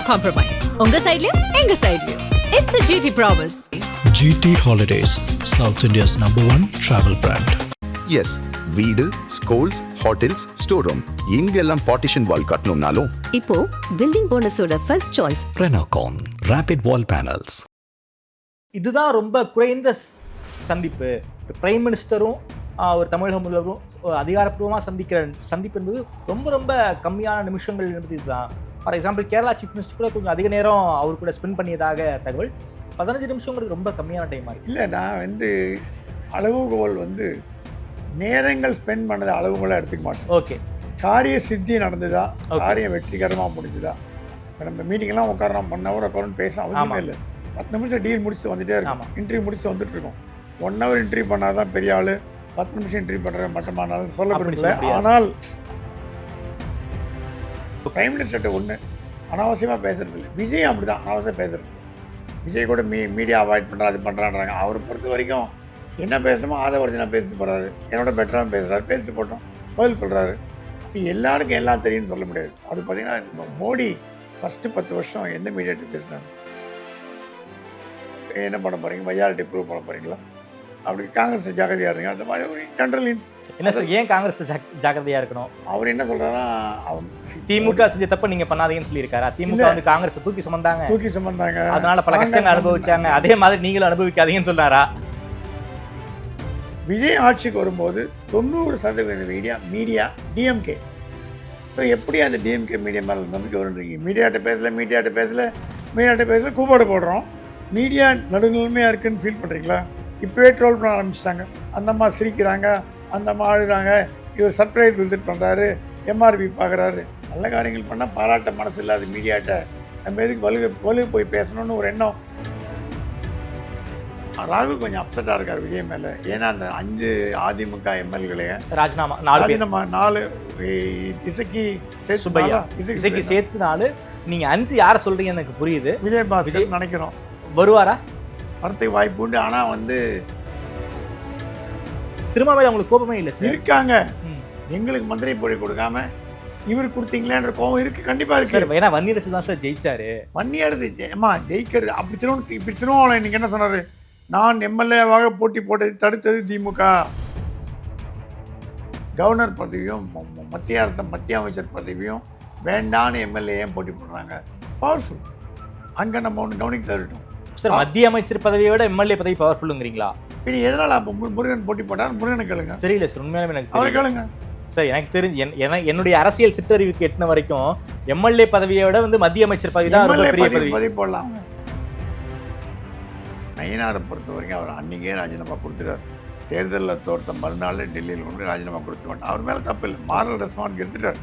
compromise. உங்க சைடுலயும் எங்க சைடுலயும். It's a GT promise. GT Holidays, South India's #1 travel brand. Yes, வீடு, schools, hotels, store room இங்கெல்லாம் partition wall கட்டணும்னாலும் இப்போ பில்டிங் போனஸோட first choice Renocon Rapid Wall Panels. இதுதான் ரொம்ப குறைந்த சந்திப்பு. பிரைம் மினிஸ்டரும் ஒரு தமிழக முதல்வரும் அதிகாரப்பூர்வமாக சந்திக்கிற சந்திப்பு என்பது ரொம்ப ரொம்ப கம்மியான நிமிஷங்கள் என்பது இதுதான். For example Kerala chief minister கூட கொஞ்சம் அதிக நேரம் அவர் கூட ஸ்பெண்ட் பண்ணியதாக தகவல். 15 நிமிஷங்கிறது ரொம்ப கம்மியான டைம் ஆகுது. இல்லை, நான் அளவுகோல் நேரங்கள் ஸ்பெண்ட் பண்ணது அளவுகோலாக எடுத்துக்க மாட்டேன். ஓகே, காரிய சித்தி நடந்ததா, காரியம் வெற்றிகரமாக முடிஞ்சுதா. இப்போ நம்ம மீட்டிங்கெல்லாம் உட்காரோம், 1 hour உட்காரன்னு பேச அவசியமே இல்லை. 10 நிமிஷம் டீல் முடிச்சுட்டு வந்துகிட்டே இருக்கோம். இன்டர்வியூ முடிச்சுட்டு வந்துட்டு இருக்கோம். 1 hour இன்டர்வியூ பண்ணால் தான் பெரிய ஆள், 10 நிமிஷம் இன்டர்வியூ பண்ணுற மட்டமானாலும் சொல்ல முடியல. ஆனால் பிரைம் மினிஸ்டர்கிட்ட ஒன்று அனாவசியமாக பேசுறது இல்லை. விஜய் அப்படி தான் அனாவசியம் பேசுறது. விஜய் கூட மீடியா அவாய்ட் பண்ணுறா, அது பண்ணுறான்றாங்க. அவரை பொறுத்த வரைக்கும் என்ன பேசணுமோ அதை ஒரிஜினலாக பேசிட்டு போகிறாரு. என்னோட பெட்டராக பேசுகிறாரு, பேசிட்டு போட்டோம், பதில் சொல்கிறாரு. எல்லாருக்கும் எல்லாம் தெரியும்னு சொல்ல முடியாது. அப்படி பார்த்தீங்கன்னா மோடி ஃபஸ்ட்டு 10 வருஷம் எந்த மீடியாட்டு பேசினார்? என்ன பண்ண போகிறீங்க, மெஜாரிட்டி ப்ரூவ் பண்ண போகிறீங்களா? அப்படி காங்கிரஸ் ஜாக்கிரதையாக இருங்க. அந்த மாதிரி ஒரு ஜென்ரல் என்ன சார், ஏன் காங்கிரஸ் ஜாக்கிரதையாக இருக்கணும்? அவர் என்ன சொல்கிறாருன்னா, திமுக செஞ்ச தப்ப நீங்கள் பண்ணாதீங்கன்னு சொல்லியிருக்காரு. திமுக காங்கிரஸ் தூக்கி சுமந்தாங்க, அதனால பல கஷ்டங்கள் அனுபவிச்சாங்க. அதே மாதிரி நீங்களும் அனுபவிக்காதீங்கன்னு சொன்னாரா? விஜய் ஆட்சிக்கு வரும்போது 90% மீடியா டிஎம்கே. ஸோ எப்படி அந்த டிஎம்கே மீடியா மேலே நம்பிக்கை வருன்றீங்க? மீடியாட்ட பேசல கூப்பாடு போடுறோம். மீடியா நடுநிலைமையாக இருக்குன்னு ஃபீல் பண்ணுறீங்களா? இப்போவே ட்ரோல் பண்ண ஆரம்பிச்சிட்டாங்க. அந்த அம்மா சிரிக்கிறாங்க, அந்த அம்மா ஆடுறாங்க, இவர் சர்ப்ரைஸ் விசிட் பண்ணுறாரு, எம்ஆர்பி பார்க்குறாரு. நல்ல காரியங்கள் பண்ணால் பாராட்ட மனசு இல்லாத மீடியாட்ட நம்ம எதுக்கு வலு போய் பேசணும்னு ஒரு எண்ணம். ராகுல் கொஞ்சம் அப்செட்டாக இருக்கார் விஜய் மேலே. ஏன்னா அந்த 5 அதிமுக எம்எல்ஏ ராஜினாமா 4 இசைக்கு சேர்த்து 4. நீங்கள் 5 யாரை சொல்கிறீங்கன்னு எனக்கு புரியுது. விஜய் பாஸ்கர் நினைக்கிறோம் வருவாரா? வரத்துக்கு வாய்ப்பு உண்டு. ஆனால் திருமாவேல் அவங்களுக்கு கோபமே இல்லை சார். இருக்காங்க. எங்களுக்கு மந்திரி போய் கொடுக்காம இவர் கொடுத்தீங்களேன்ற கோபம் இருக்கு, கண்டிப்பா இருக்கு. ஏன்னா வன்னியரசு தான் சார் ஜெயிச்சாரு. வன்னியரசு ஜெயிக்கிறது அப்படி இப்படி திருமாவளவன் இன்னைக்கு என்ன சொன்னாரு? நான் எம்எல்ஏவாக போட்டி போட்டதை தடுத்தது திமுக. கவர்னர் பதவியும் மத்திய அமைச்சர் பதவியும் வேண்டான்னு எம்எல்ஏ போட்டி போடுறாங்க. பவர்ஃபுல். அங்கே நம்ம ஒன்று கவனிக்க தரட்டும் சார். மத்திய அமைச்சர் பதவியோட எம்எல்ஏ பதவி பவர்ஃபுல்லுங்கிறீங்களா? இனி எதனால் அப்போ முருகன் போட்டி போட்டார்? முருகனை கேளுங்க. தெரியல சார், உண்மையாலுமே எனக்கு அவரை கேளுங்க சார். எனக்கு தெரிஞ்சு என்னுடைய அரசியல் சிற்றறிவுக்கு எட்டின வரைக்கும் எம்எல்ஏ பதவியோட மத்திய அமைச்சர் பதவி தான் பதவி போடலாம். நயினாரை பொறுத்த வரைக்கும் அவர் அன்றைக்கே ராஜினாமா கொடுத்துட்டார். தேர்தலில் தோற்ற மறுநாள் டெல்லியில் கொண்டு ராஜினாமா கொடுத்துருவாங்க. அவர் மேலே தப்பு இல்லை, மாரல் ரெஸ்பான்ஸ் எடுத்துட்டார்.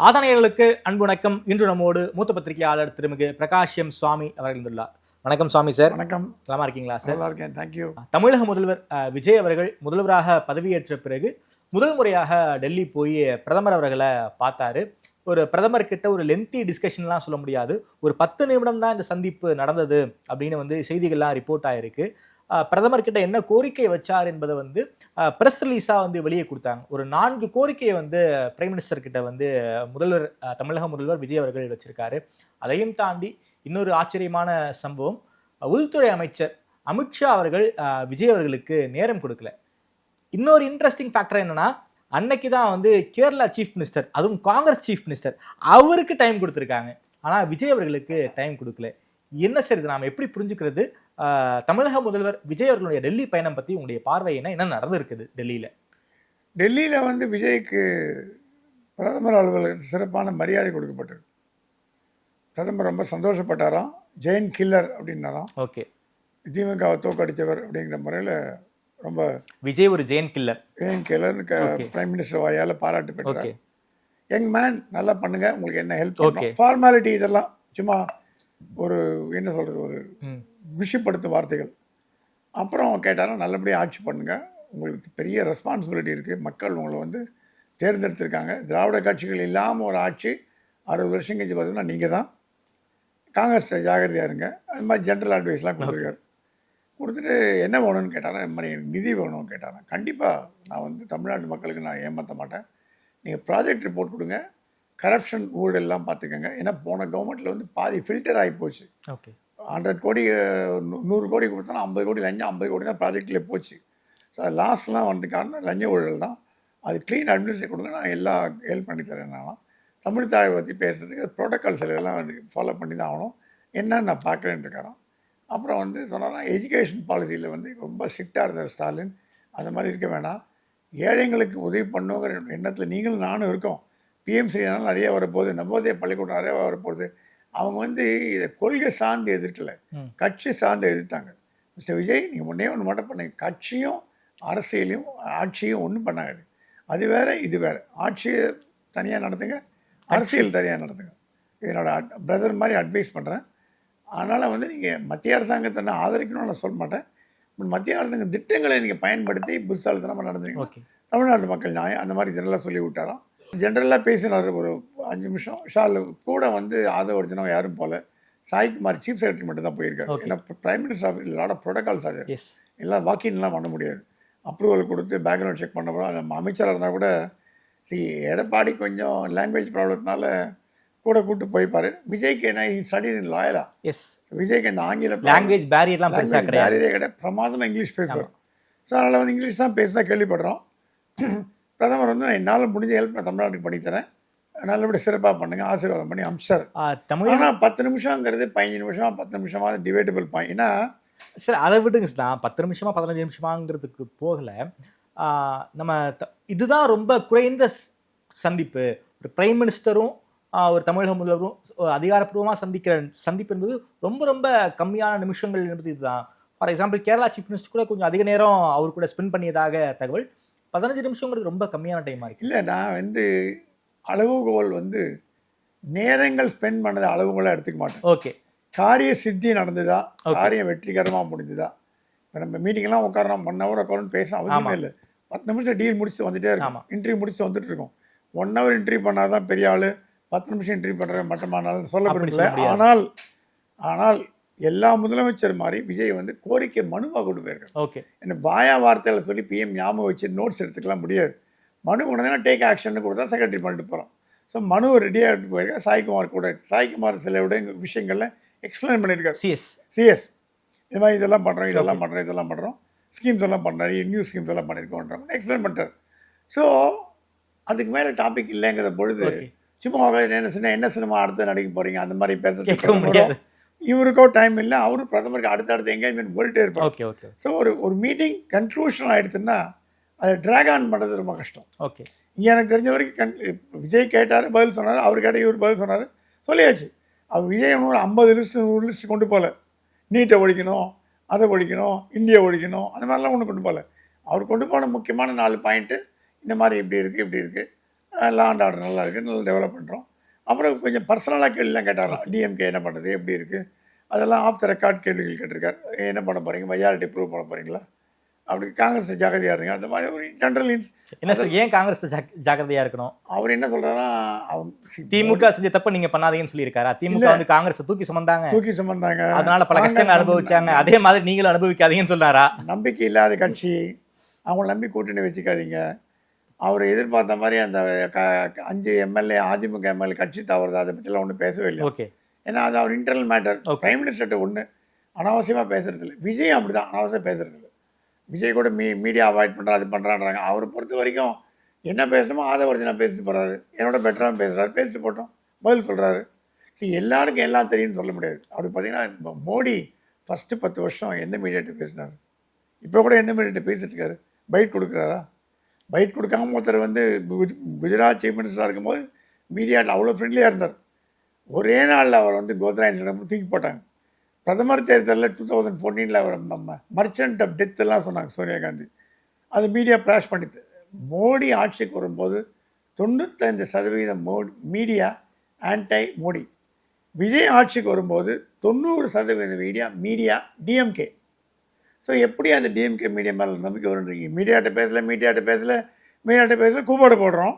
ஆதனையர்களுக்கு அன்பு வணக்கம். இன்று நம்மோடு மூத்த பத்திரிகையாளர் திருமிகு பிரகாஷ் எம் சுவாமி அவர்கள் இருந்துள்ளார். வணக்கம் சுவாமி சார். வணக்கம். நலமா இருக்கீங்களா சார்? நல்லா இருக்கேன், தேங்க்யூ. தமிழக முதல்வர் விஜய் அவர்கள் முதல்வராக பதவியேற்ற பிறகு முதல் முறையாக டெல்லி போய் பிரதமர் அவர்களை பார்த்தாரு. ஒரு பிரதமர் கிட்ட ஒரு லென்த்தி டிஸ்கஷன்லாம் சொல்ல முடியாது, ஒரு 10 நிமிடம் தான் இந்த சந்திப்பு நடந்தது அப்படின்னு செய்திகள்லாம் ரிப்போர்ட் ஆயிருக்கு. பிரதமர் கிட்ட என்ன கோரிக்கை வச்சார் என்பதை பிரஸ் ரிலீஸாக வெளியே கொடுத்தாங்க. ஒரு 4 கோரிக்கையை பிரைம் மினிஸ்டர் கிட்ட முதல்வர் தமிழக முதல்வர் விஜய் அவர்கள் வச்சிருக்காரு. அதையும் தாண்டி இன்னொரு ஆச்சரியமான சம்பவம், உள்துறை அமைச்சர் அமித்ஷா அவர்கள் விஜய் அவர்களுக்கு நேரம் கொடுக்கல. இன்னொரு இன்ட்ரெஸ்டிங் ஃபேக்டர் என்னன்னா, அன்னைக்கு தான் கேரளா சீஃப் மினிஸ்டர், அதுவும் காங்கிரஸ் சீஃப் மினிஸ்டர், அவருக்கு டைம் கொடுத்துருக்காங்க. ஆனால் விஜய் அவர்களுக்கு டைம் கொடுக்கல. என்ன சார் இது? நாம் எப்படி புரிஞ்சுக்கிறது? தமிழக முதல்வர் விஜய் அவர்களுடைய டெல்லி பயணம் பற்றி உங்களுடைய பார்வை என்ன நடந்திருக்குது டெல்லியில்? விஜய்க்கு பிரதமர் அலுவலகத்தில் சிறப்பான மரியாதை கொடுக்கப்பட்டது. பிரதமர் ரொம்ப சந்தோஷப்பட்டாராம். ஜெயின் கில்லர் அப்படின்னாராம். ஓகே. திமுகவை தோக்கடித்தவர் அப்படிங்கிற முறையில் ரொம்ப விஜய் ஒரு ஜெயின் கில்லர் பிரைம் மினிஸ்டர் வாயால் பாராட்டு பெற்றார். யங் மேன், நல்லா பண்ணுங்க, உங்களுக்கு என்ன ஹெல்ப் பண்ணும். ஃபார்மாலிட்டி இதெல்லாம் சும்மா ஒரு என்ன சொல்கிறது, ஒரு விஷயப்படுத்தும் வார்த்தைகள். அப்புறம் கேட்டாலும் நல்லபடியாக ஆட்சி பண்ணுங்கள், உங்களுக்கு பெரிய ரெஸ்பான்சிபிலிட்டி இருக்குது, மக்கள் உங்களை தேர்ந்தெடுத்திருக்காங்க. திராவிட கட்சிகள் இல்லாமல் ஒரு ஆட்சி 60 வருஷம் கழிச்சு பார்த்தீங்கன்னா நீங்கள் தான். காங்கிரஸ் ஜாகிரதையாக இருங்க. அது மாதிரி ஜென்ரல் அட்வைஸ்லாம் கொடுத்துருக்காரு. கொடுத்துட்டு என்ன வேணும்னு கேட்டாரா, இந்த மாதிரி நிதி வேணும்னு கேட்டாரா. கண்டிப்பாக நான் தமிழ்நாட்டு மக்களுக்கு நான் ஏமாற்ற மாட்டேன். நீங்கள் ப்ராஜெக்ட் ரிப்போர்ட் கொடுங்க, கரப்ஷன் ஊழல்லாம் பார்த்துக்கோங்க. ஏன்னா போன கவர்மெண்ட்டில் வந்து பாதி ஃபில்டர் ஆகி போச்சு. ஓகே 100 கோடி 100 கோடி கொடுத்தோன்னா 50 கோடி லஞ்சம், 50 கோடி தான் ப்ராஜெக்ட்லேயே போச்சு. ஸோ அது லாஸ்ட்லாம் வந்து காரணம் லஞ்ச ஊழல் தான். அது க்ளீன் அட்மினிஸ்ட்ரேட் கொடுங்க, நான் எல்லா ஹெல்ப் பண்ணி தரேன். தமிழ் தாயை பற்றி பேசுகிறதுக்கு ப்ரோட்டோக்கால்ஸ் இதெல்லாம் வந்து ஃபாலோ பண்ணி தான் ஆகணும். என்னன்னு நான் பார்க்குறேன்னு இருக்காராம். அப்புறம் வந்து சொன்னாங்கன்னா எஜுகேஷன் பாலிசியில் வந்து ரொம்ப ஸ்ட்ரிக்டாக இருந்தார் ஸ்டாலின். அந்த மாதிரி இருக்க வேணாம், ஏழைங்களுக்கு உதவி பண்ணுங்கிற எண்ணத்தில் நீங்களும் நானும் இருக்கோம். பிஎம்சினாலும் நிறைய வரப்போகுது, நவோதய பள்ளிக்கூடம் நிறைய வரப்போகுது. அவங்க வந்து இதை கொள்கை சார்ந்து எதிர்க்கலை, கட்சி சார்ந்து எதிர்த்தாங்க. மிஸ்டர் விஜய், நீங்கள் முன்னே ஒன்று மட்டும் பண்ணுங்க, கட்சியும் அரசியலையும் ஆட்சியும் ஒன்றும் பண்ணாது. அது வேறு இது வேறு. ஆட்சியை தனியாக நடத்துங்க, அரசியல் தனியாக நடத்துங்க. என்னோட பிரதர் மாதிரி அட்வைஸ் பண்ணுறேன். அதனால் வந்து நீங்கள் மத்திய அரசாங்கத்தை நான் ஆதரிக்கணும்னு நான் சொல்ல மாட்டேன். மத்திய அரசாங்க திட்டங்களை நீங்கள் பயன்படுத்தி புத்தாலத்தனமாக நடந்துங்க. தமிழ்நாட்டு மக்கள் நியாயம் அந்த மாதிரி ஜெனரலாக சொல்லி விட்டாராம். ஜென்ரலாக பேசினார் ஒரு 5 நிமிஷம். ஷால் கூட வந்து ஆதவர்ஜனா யாரும் போல, சாய்குமார் சீஃப் செக்ரட்டரி மட்டும் தான் போயிருக்காரு. ஏன்னா prime minister office lot of protocols ஆகுது, எல்லாம் வாக்கின்லாம் பண்ண முடியாது. அப்ரூவல் கொடுத்து பேக்ரவுண்ட் செக் பண்ண போகிறோம். அந்த அமைச்சராக இருந்தால் கூட எடப்பாடி கொஞ்சம் லாங்குவேஜ் ப்ராப்ளத்தினால கூட கூப்பிட்டு போயிருப்பாரு. விஜய்க்கு என்ன ஸ்டடி லாயலா, விஜய்க்கு அந்த ஆங்கில லாங்குவேஜ் பேரியர்லாம் பேரியரே கிடையாது, பிரமாதமாக இங்கிலீஷ் பேசுவார். ஸோ அதனால் வந்து இங்கிலீஷ் தான் பேசி தான் கேள்விப்படுறோம். பிரதமர் வந்து என்னால் முடிஞ்ச ஹெல்ப் நான் தமிழ்நாட்டுக்கு பண்ணித்தரேன், நல்லபடி சிறப்பாக பண்ணுங்க, ஆசீர்வாதம் பண்ணி அமிச்சார். ஆனால் 10 நிமிஷங்கிறது 15 நிமிஷம் 10 நிமிஷமாக டிபேட்டபிள் பாயிண்ட். ஏன்னா சார் அதை விடுங்க சார், 10 நிமிஷமா 15 நிமிஷமாங்கிறதுக்கு போகலை. நம்ம இதுதான் ரொம்ப குறைந்த சந்திப்பு. ஒரு பிரைம் மினிஸ்டரும் ஒரு தமிழக முதல்வரும் அதிகாரப்பூர்வமாக சந்திக்கிற சந்திப்பு என்பது ரொம்ப ரொம்ப கம்மியான நிமிஷங்கள் என்பது இதுதான். For example Kerala chief minister கூட கொஞ்சம் அதிக நேரம் அவர் கூட ஸ்பெண்ட் பண்ணியதாக தகவல். 15 நிமிஷங்கிறது ரொம்ப கம்மியான டைமாக இருக்குது. இல்லை, நான் வந்து அளவுகோல் வந்து நேரங்கள் ஸ்பெண்ட் பண்ணது அளவுகோலாக எடுத்துக்க மாட்டேன். ஓகே, காரிய சித்தி நடந்ததா, காரியம் வெற்றிகரமாக முடிஞ்சுதா. இப்போ நம்ம மீட்டிங்லாம் உட்காரோம், 1 ஹவர் உட்காரன்னு பேச அவசியமே இல்லை. 10 நிமிஷம் டீல் முடிச்சுட்டு வந்துட்டே இருக்கும், இன்டர்வியூ முடிச்சுட்டு வந்துட்டு இருக்கோம். 1 ஹவர் இன்டர்வியூ பண்ணால் தான் பெரிய ஆள், 10 நிமிஷம் இன்டர்வியூ பண்ணுற மட்டமானாலும் சொல்லப்படுறதில்ல. ஆனால் எல்லா முதலமைச்சர் மாதிரி விஜய் வந்து கோரிக்கை மனுவாக கொண்டு போயிருக்காரு. ஓகே, என்ன வாயா வார்த்தையில் சொல்லி பிஎம் ஞாபகம் வச்சு நோட்ஸ் எடுத்துக்கலாம் முடியாது. மனு கொண்டு டேக் ஆக்ஷன் கொடுத்தா செக்ரட்டரி பண்ணிட்டு போகிறோம். ஸோ மனு ரெடியாக எடுத்து போயிருக்காரு. சாய்குமார் கூட, சாய்குமார் சில விஷயங்கள்ல எக்ஸ்பிளைன் பண்ணியிருக்காரு. சிஎஸ் இது மாதிரி இதெல்லாம் பண்ணுறோம், இதெல்லாம் பண்ணுறோம், இதெல்லாம் பண்ணுறோம், ஸ்கீம்ஸ் எல்லாம் பண்ணுறாரு, நியூ ஸ்கீம்ஸ் எல்லாம் பண்ணியிருக்கோன்ற எக்ஸ்பிளைன் பண்ணிட்டார். ஸோ அதுக்கு மேலே டாபிக் இல்லைங்கிற பொழுது சும்மா என்ன சினிமா அடுத்து நடிக்க போகிறீங்க அந்த மாதிரி பேச இவருக்கோ டைம் இல்லை. அவரும் பிரதமருக்கு அடுத்தடுத்து எங்கேஜ்மெண்ட் போயிட்டே இருப்பார். ஸோ ஒரு மீட்டிங் கன்க்ளூஷன் ஆகிடுதுன்னா அதை ட்ராக் ஆன் பண்ணுறது ரொம்ப கஷ்டம். ஓகே, இங்கே எனக்கு தெரிஞ்ச வரைக்கும் விஜய் கேட்டார், பதில் சொன்னார், அவர் கேட்டால் இவர் பதில் சொன்னார், சொல்லியாச்சு. அவர் விஜய் ஒரு 50 லிஸ்ட் 100 லிஸ்ட் கொண்டு போகல. நீட்டை ஒழிக்கணும், அதை ஒழிக்கணும், இந்தியா ஒழிக்கணும், அந்த மாதிரிலாம் ஒன்று கொண்டு போகல. அவர் கொண்டு போன முக்கியமான 4 பாயிண்ட்டு இந்த மாதிரி இப்படி இருக்குது, லா அண்ட் ஆர்டர் நல்லா இருக்குது, நல்லா டெவலப் பண்ணுறோம். அப்புறம் கொஞ்சம் பர்சனலாக கேள்விலாம் கேட்டாரலாம். டிஎம்கே என்ன பண்ணுறது, எப்படி இருக்குது, அதெல்லாம் ஆஃப் த ரெக்கார்ட் கேள்விகள் கேட்டிருக்கார். என்ன பண்ண போகிறீங்க, மெஜாரிட்டி ப்ரூவ் பண்ண போகிறீங்களா, அப்படி காங்கிரஸ் ஜாக்கிரதையாக இருங்க, அந்த மாதிரி ஒரு ஜென்ரல் என்ன சார். ஏன் காங்கிரஸ் ஜாக்கிரதையாக இருக்கணும்? அவர் என்ன சொல்கிறாருன்னா, திமுக செஞ்ச தப்ப நீங்கள் பண்ணாதீங்கன்னு சொல்லியிருக்காரா? திமுக வந்து காங்கிரஸ் தூக்கி சுமந்தாங்க, அதனால பல கஷ்டங்கள் அனுபவிச்சாங்க, அதே மாதிரி நீங்களும் அனுபவிக்காதீங்கன்னு சொன்னாரா? நம்பிக்கை இல்லாத கட்சி, அவங்கள நம்பி கூட்டணி வச்சுக்காதீங்க. அவர் எதிர்பார்த்த மாதிரி அந்த 5 எம்எல்ஏ அதிமுக எம்எல்ஏ கட்சி தவறுது, அதை பற்றிலாம் ஒன்றும் பேசவே இல்லை. ஓகே, ஏன்னா அது அவர் இன்டர்னல் மேட்டர். பிரைம் மினிஸ்டர்கிட்ட ஒன்று அனாவசியமாக பேசுறது இல்லை. விஜய் அப்படி தான் அனாவசியம் பேசுறது இல்லை. விஜய் கூட மீடியா அவாய்ட் பண்ணுறா, அது பண்ணுறான்றாங்க. அவரை பொறுத்த வரைக்கும் என்ன பேசணுமோ ஆதவர்ஜனா பேசிட்டு போகிறாரு, என்னோட பெட்டராக பேசுகிறாரு, பேசிட்டு போட்டோம், பதில் சொல்கிறாரு. எல்லாருக்கும் எல்லாம் தெரியும்னு சொல்ல முடியாது. அப்படி பார்த்தீங்கன்னா மோடி ஃபஸ்ட்டு 10 வருஷம் எந்த மீடியாட்ட பேசினார், இப்போ கூட எந்த மீடியாட்ட பேசிட்டு இருக்காரு? பைட் கொடுக்குறாரா? பைட் கொடுக்காம ஒருத்தர் வந்து குஜராத் சீஃப் மினிஸ்டராக இருக்கும்போது மீடியாவில் அவ்வளோ ஃப்ரெண்ட்லியாக இருந்தார். ஒரே நாளில் அவர் வந்து கோத்ரா தூக்கி போட்டாங்க. பிரதமர் தேர்தலில் 2014 அவர் மர்ச்சன்ட் ஆஃப் டெத் எல்லாம் சொன்னாங்க சோனியா காந்தி. அது மீடியா ப்ராஷ் பண்ணிது. மோடி ஆட்சிக்கு வரும்போது 95% மீடியா ஆன்டை மோடி. விஜய் ஆட்சிக்கு வரும்போது 90% மீடியா டிஎம்கே. ஸோ எப்படி அந்த டிஎம்கே மீடியா மேலே நம்பிக்கை வருன்றீங்க? மீடியாட்ட பேசல கூப்பாடு போடுறோம்.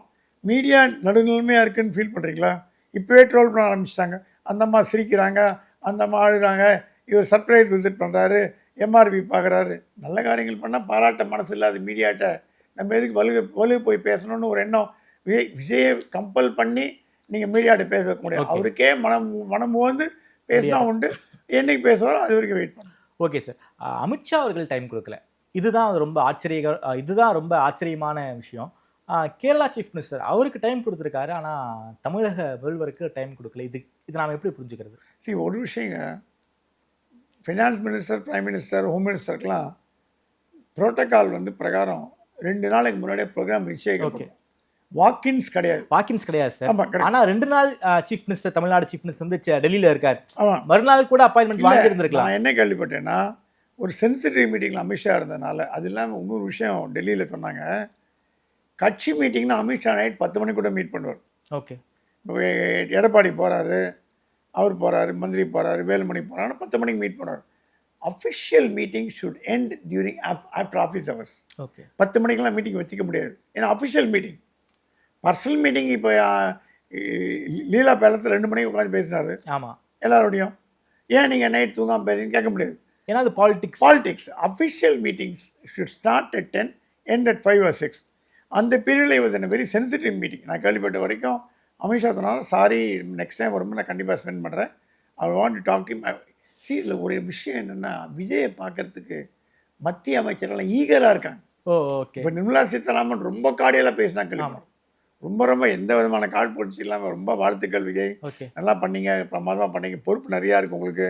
மீடியா நடுநிலைமையாக இருக்குன்னு ஃபீல் பண்ணுறீங்களா? இப்போவே ட்ரோல் பண்ண ஆரம்பிச்சிட்டாங்க. அந்த அம்மா சிரிக்கிறாங்க, அந்த அம்மா ஆடுறாங்க, இவர் சர்ப்ரைஸ் விசிட் பண்ணுறாரு, எம்ஆர்பி பார்க்குறாரு. நல்ல காரியங்கள் பண்ணால் பாராட்ட மனசு இல்லாத மீடியாட்ட நம்ம எதுக்கு வலு போய் பேசணும்னு ஒரு எண்ணம். விஜயை கம்பல் பண்ணி நீங்கள் மீடியாட்ட பேச வைக்க முடியாது. அவருக்கே மனம் வந்து பேசினா உண்டு, என்னைக்கு பேசுவாரோ அது வரைக்கும் வெயிட் பண்ணும். Okay sir. அமித்ஷா அவர்கள் டைம் கொடுக்கல, இதுதான் ரொம்ப ஆச்சரியமான விஷயம். கேரளா சீஃப் மினிஸ்டர் அவருக்கு டைம் கொடுத்துருக்காரு, ஆனால் தமிழக முதல்வருக்கு டைம் கொடுக்கல. இது நாம் எப்படி புரிஞ்சுக்கிறது? சரி, ஒரு விஷயங்க, finance minister, prime minister, home மினிஸ்டருக்கெலாம் ப்ரோட்டோக்கால் வந்து பிரகாரம் 2 நாளைக்கு முன்னாடியே ப்ரோக்ராம் நிச்சயிக்கப்படும். வாக்கின்ஸ் கிடையாது சார். ஆனால் 2 நாள் chief minister, Tamil Nadu chief minister வந்து டெல்லியில் இருக்கார், மறுநாள் கூட அப்பாயின்மெண்ட் வாங்கி இருந்திருக்கலாம். நான் என்ன கேள்விப்பட்டேன்னா, ஒரு சென்சிட்டிவ் மீட்டிங்கில் அமித்ஷா இருந்ததுனால, அது இல்லாமல் இன்னொரு விஷயம் டெல்லியில் சொன்னாங்க, கட்சி மீட்டிங்னா அமித்ஷா நைட் 10 மணிக்கு கூட மீட் பண்ணுவார். ஓகே, இப்போ எடப்பாடி போகிறாரு, அவர் போகிறாரு, மந்திரி போகிறாரு, வேலுமணி போகிறாருன்னா 10 மணிக்கு மீட் பண்ணுவார். Official meeting should end during after office hours. Okay, 10 மணிக்கெலாம் மீட்டிங் வச்சுக்க முடியாது, ஏன்னா அஃபிஷியல் மீட்டிங். பர்சனல் மீட்டிங் இப்போ லீலா பேலஸில் 2 மணிக்கு உட்காந்து பேசினார். ஆமாம், எல்லாரோடையும். ஏன் நீங்கள் நைட் தூங்காமல் பேசுன்னு கேட்க முடியாது, ஏன்னா அது politics. Official meetings should start at 10, end at 5 or 6. அந்த பீரியடில் இது வாஸ் வெரி சென்சிட்டிவ் மீட்டிங். நான் கேள்விப்பட்ட வரைக்கும் அமித்ஷா சொன்னாலும், சாரி நெக்ஸ்ட் டைம் வரும்போது நான் கண்டிப்பாக ஸ்பெண்ட் பண்ணுறேன், I want to talk to him. See, இதில் ஒரு விஷயம் என்னென்னா, விஜயை பார்க்கறதுக்கு மத்திய அமைச்சரெல்லாம் ஈகராக இருக்காங்க. ஓகே. இப்போ நிர்மலா சீதாராமன் ரொம்ப காடியெல்லாம் பேசினா கேள்வி, ரொம்ப எந்த விதமான காழ்ப்புணர்ச்சி இல்லாமல் ரொம்ப வாழ்த்துக்கள் விஜய், நல்லா பண்ணீங்க, பிரமாதமாக பண்ணீங்க, பொறுப்பு நிறையா இருக்குது உங்களுக்கு,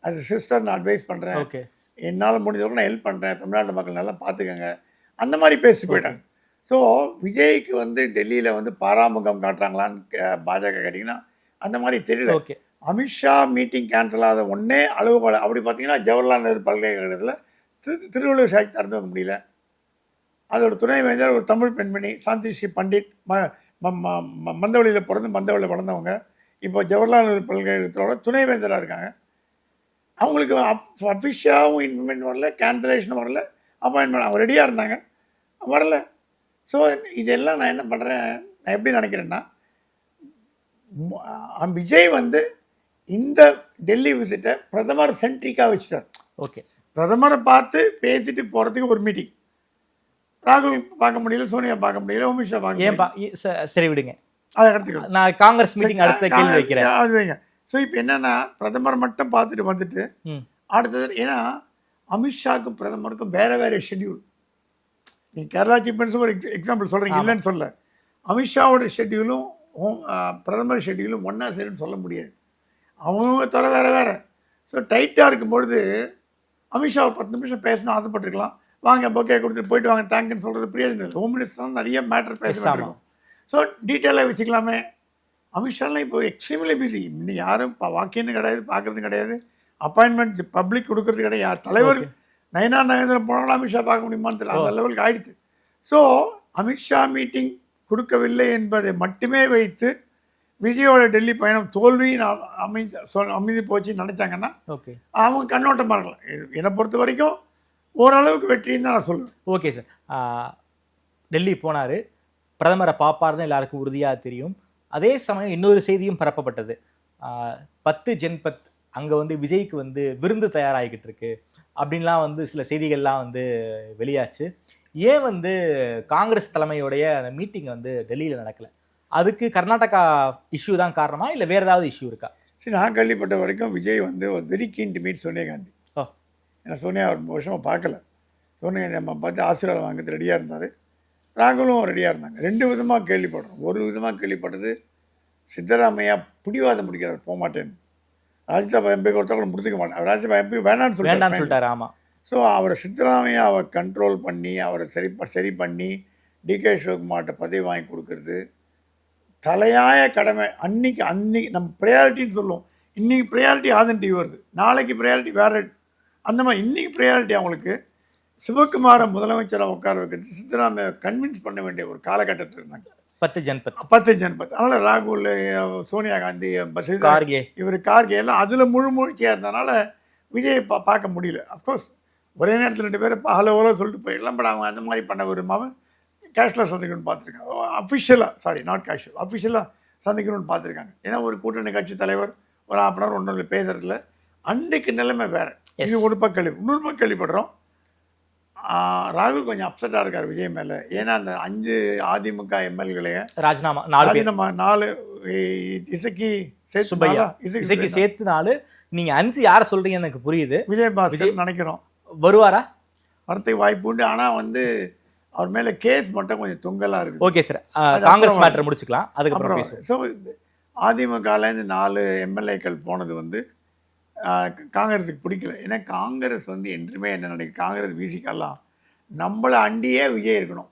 அது சிஸ்டர் நான் அட்வைஸ் பண்ணுறேன், என்னால் முடிஞ்சவரை நான் ஹெல்ப் பண்ணுறேன், தமிழ்நாட்டு மக்கள் நல்லா பார்த்துக்கங்க, அந்த மாதிரி பேசிட்டு போயிட்டாங்க. ஸோ விஜய்க்கு வந்து டெல்லியில் வந்து பாராமுகம் காட்டுறாங்களான்னு பாஜக கேட்டிங்கன்னா அந்த மாதிரி தெரியல. அமித்ஷா மீட்டிங் கேன்சல் ஆகாத ஒன்றே அளவுகோல் அப்படி பார்த்தீங்கன்னா, ஜவஹர்லால் நேரு பல்கலைக்கழகத்தில் திருவள்ளுவர் சாட்சி திறந்து வைக்க முடியல. அதோட துணைவேந்தர் ஒரு தமிழ் பெண்மணி, சாந்தி ஸ்ரீ பண்டிட், மந்தவெளியில் பிறந்து மந்தவெளியில் வளர்ந்தவங்க, இப்போ ஜவஹர்லால் நேரு பல்கலைக்கழகத்தோட துணைவேந்தராக இருக்காங்க. அவங்களுக்கு அஃபிஷியலாகவும் இன்ஃபர்மேஷன் வரல, கேன்சலேஷனும் வரல, அப்பாயின்மெண்ட் அவங்க ரெடியாக இருந்தாங்க, வரல. ஸோ இதெல்லாம் நான் என்ன பண்ணுறேன், நான் எப்படி நினைக்கிறேன்னா, விஜய் வந்து இந்த டெல்லி விசிட்டை பிரதமர் சென்ட்ரிக்காக வச்சுட்டார். ஓகே, பிரதமரை பார்த்து பேசிட்டு போகிறதுக்கு ஒரு மீட்டிங். ராகுல் பார்க்க முடியல, சோனியா பார்க்க முடியல, அமித்ஷா பார்க்க சரி விடுங்க, அதை எடுத்துக்கலாம். நான் காங்கிரஸ் மீட்டிங் அடுத்த கேள்வி வைக்கிறேன், அது வைங்க. ஸோ இப்போ என்னென்னா, பிரதமர் மட்டும் பார்த்துட்டு வந்துட்டு அடுத்தது, ஏன்னா அமித்ஷாவுக்கும் பிரதமருக்கும் வேறு ஷெட்யூல். நீங்கள் கேரளா சீஃப் மினிஸ்டர் ஒரு எக்ஸாம்பிள் சொல்கிறீங்க, இல்லைன்னு சொல்ல, அமித்ஷாவோட ஷெட்யூலும் பிரதமர் ஷெட்யூலும் ஒன்றா சேருன்னு சொல்ல முடியாது, அவங்க தவிர வேறு. ஸோ டைட்டாக இருக்கும்பொழுது அமித்ஷா 10 நிமிஷம் பேசணும்னு ஆசைப்பட்டிருக்கலாம், வாங்க பொக்கே கொடுத்துட்டு போயிட்டு வாங்க தேங்க்யூன்னு சொல்கிறது பிரயோஜனம் இல்லை. ஹோம் மினிஸ்டர் நிறைய மேட்டர் பேசணும். ஸோ டீட்டெயிலாக வச்சுக்கலாமே. அமித்ஷாலாம் இப்போ எக்ஸ்ட்ரீம்லி பிஸி, இன்னும் யாரும் வாக்கின்னு கிடையாது, பார்க்குறது கிடையாது, அப்பாயின்மெண்ட் பப்ளிக் கொடுக்கறது கிடையாது. யார் தலைவர் நயனா நகேந்திரன் போனாலும் அமித்ஷா பார்க்க முடியுமான்னு தெரியல, அந்த லெவலுக்கு ஆயிடுச்சு. ஸோ அமித்ஷா மீட்டிங் கொடுக்கவில்லை என்பதை மட்டுமே வைத்து விஜயோட டெல்லி பயணம் தோல்வி அமைதி போச்சுன்னு நினச்சாங்கன்னா அவங்க கண்ணோட்டமாக இருக்கலாம். என்னை பொறுத்த வரைக்கும் ஓரளவுக்கு வெற்றின்னு தான் நான் சொல்லுவேன். ஓகே சார், டெல்லி போனார், பிரதமரை பார்ப்பாருன்னு எல்லாருக்கும் உறுதியாக தெரியும். அதே சமயம் இன்னொரு செய்தியும் பரப்பப்பட்டது, 10 ஜன்பத் அங்கே வந்து விஜய்க்கு வந்து விருந்து தயாராகிக்கிட்டு இருக்கு அப்படின்லாம் வந்து சில செய்திகள்லாம் வந்து வெளியாச்சு. ஏன் வந்து காங்கிரஸ் தலைமையுடைய அந்த மீட்டிங் வந்து டெல்லியில் நடக்கலை? அதுக்கு கர்நாடகா இஷ்யூ தான் காரணமா, இல்லை வேறு ஏதாவது இஷ்யூ இருக்கா? சரி, நான் கேள்விப்பட்ட வரைக்கும் விஜய் வந்து ஒரு very keen to meet Sonia Gandhi. ஏன்னா சோனியா ஒரு வருஷமாக பார்க்கல, சோனியா நம்ம பார்த்து ஆசீர்வாதம் வாங்கிறது ரெடியாக இருந்தார், ராகுலும் ரெடியாக இருந்தாங்க. 2 விதமாக கேள்விப்படுறோம். ஒரு விதமாக கேள்விப்பட்டது, சித்தராமையா பிடிவாதம் முடிக்கிறார், போக மாட்டேன்னு. ராஜ்யசபா எம்பி கொடுத்தா கூட முடிச்சுக்க மாட்டேன், அவர் ராஜ்யசபா எம்பி வேணான்னு சொல்லிட்டாரு. ஆமாம். ஸோ அவரை சித்தராமையா அவர் கண்ட்ரோல் பண்ணி அவரை சரி பண்ணி டிகே சிவகுமார்கிட்ட பதவி வாங்கி கொடுக்கறது தலையாய கடமை. அன்னைக்கு நம்ம ப்ரையாரிட்டின்னு சொல்லுவோம், இன்றைக்கி ப்ரையாரிட்டி ஆதன் டிவி வருது, நாளைக்கு ப்ரையாரிட்டி வேறு, அந்த மாதிரி இன்றைக்கி ப்ரையாரிட்டி அவங்களுக்கு சிவகுமாரை முதலமைச்சராக உட்கார வைக்கிறது சித்தராமையா கன்வின்ஸ் பண்ண வேண்டிய ஒரு காலகட்டத்தில் இருந்தாங்க. 10 ஜன்பத். அதனால் ராகுல், சோனியா காந்தி, கார்கே, கார்கே எல்லாம் அதில் முழுமூழ்ச்சியாக இருந்ததுனால விஜய் பார்க்க முடியல. அஃப்கோர்ஸ் ஒரே நேரத்தில் 2 பேரும் ஹலோ சொல்லிட்டு போயிடலாம், பட் அவங்க அந்த மாதிரி பண்ண விரும்பாமல் கேஷ்லெஸ் சந்திக்கணும்னு பார்த்துருக்காங்க. அஃபிஷியலாக சந்திக்கணும்னு பார்த்துருக்காங்க. ஏன்னா ஒரு கூட்டணி கட்சி தலைவர் ஒரு 1/2 hour ஒன்றும் பேசுறதுல அன்றைக்கு நிலைமை வேறு. இது ஒரு பக்கம் இன்னொரு பக்கம் கேள்விப்படுறோம், ராகுல் கொஞ்சம் அப்செட்டாக இருக்கார் விஜய் மேலே. ஏன்னா அந்த 5 அதிமுக எம்எல்ஏ ராஜினாமா 4 பேர். 4 இசக்கி சுப்பையா இசைக்கு சேர்த்து 4. நீங்க 5 யாரை சொல்றீங்க எனக்கு புரியுது. விஜயபாஸ்கர் நினைக்கிறோம் வருவாரா? வரத்துக்கு வாய்ப்பு உண்டு. ஆனால் வந்து அவர் மேலே கேஸ் மட்டும் கொஞ்சம் தொங்கலாக இருக்குது. ஓகே சார், காங்கிரஸ் மேட்டர் முடிச்சுக்கலாம், அதுக்கப்புறம் பேசுவோம். ஸோ அதிமுகலேருந்து 4 எம்எல்ஏக்கள் போனது வந்து காங்கிரஸுக்கு பிடிக்கல. ஏன்னா காங்கிரஸ் வந்து என்றுமே என்ன நினைக்கும், காங்கிரஸ் விசிக்கெல்லாம் நம்மளை அண்டியே விஜய் இருக்கணும்,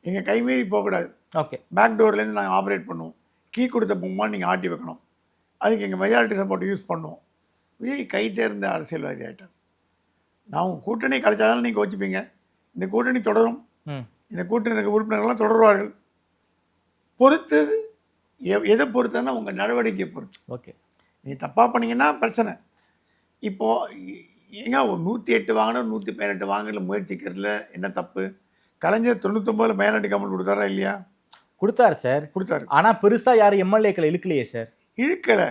எங்கள் கைமீறி போகக்கூடாது, ஓகே பேக் டோர்லேருந்து நாங்கள் ஆப்ரேட் பண்ணுவோம், கீ கொடுத்த பொம்மா நீங்கள் ஆட்டி வைக்கணும், அதுக்கு எங்கள் மெஜாரிட்டி சப்போர்ட் யூஸ் பண்ணுவோம். விஜய் கை தேர்ந்த அரசியல்வாதி ஆகிட்டார். நான் உங்கள் கூட்டணி கழிச்சாலும் நீங்கள் வச்சுப்பீங்க, இந்த கூட்டணி தொடரும், இந்த கூட்டணி உறுப்பினர்கள்லாம் தொடருவார்கள். பொறுத்தது எதை பொறுத்ததுன்னா உங்கள் நடவடிக்கையை பொறுத்து. ஓகே, நீ தப்பாக பண்ணீங்கன்னா பிரச்சனை. இப்போது ஏங்க ஒரு 108 வாங்கினா 118 வாங்கல முயற்சிக்கிறதுல என்ன தப்பு? கலைஞர் 99 மைனாரிட்டி கமெண்ட் கொடுத்தாரா இல்லையா? கொடுத்தாரு சார், கொடுத்தாரு. ஆனால் பெருசாக யாரும் எம்எல்ஏக்களை இழுக்கலையே சார். இழுக்கலை,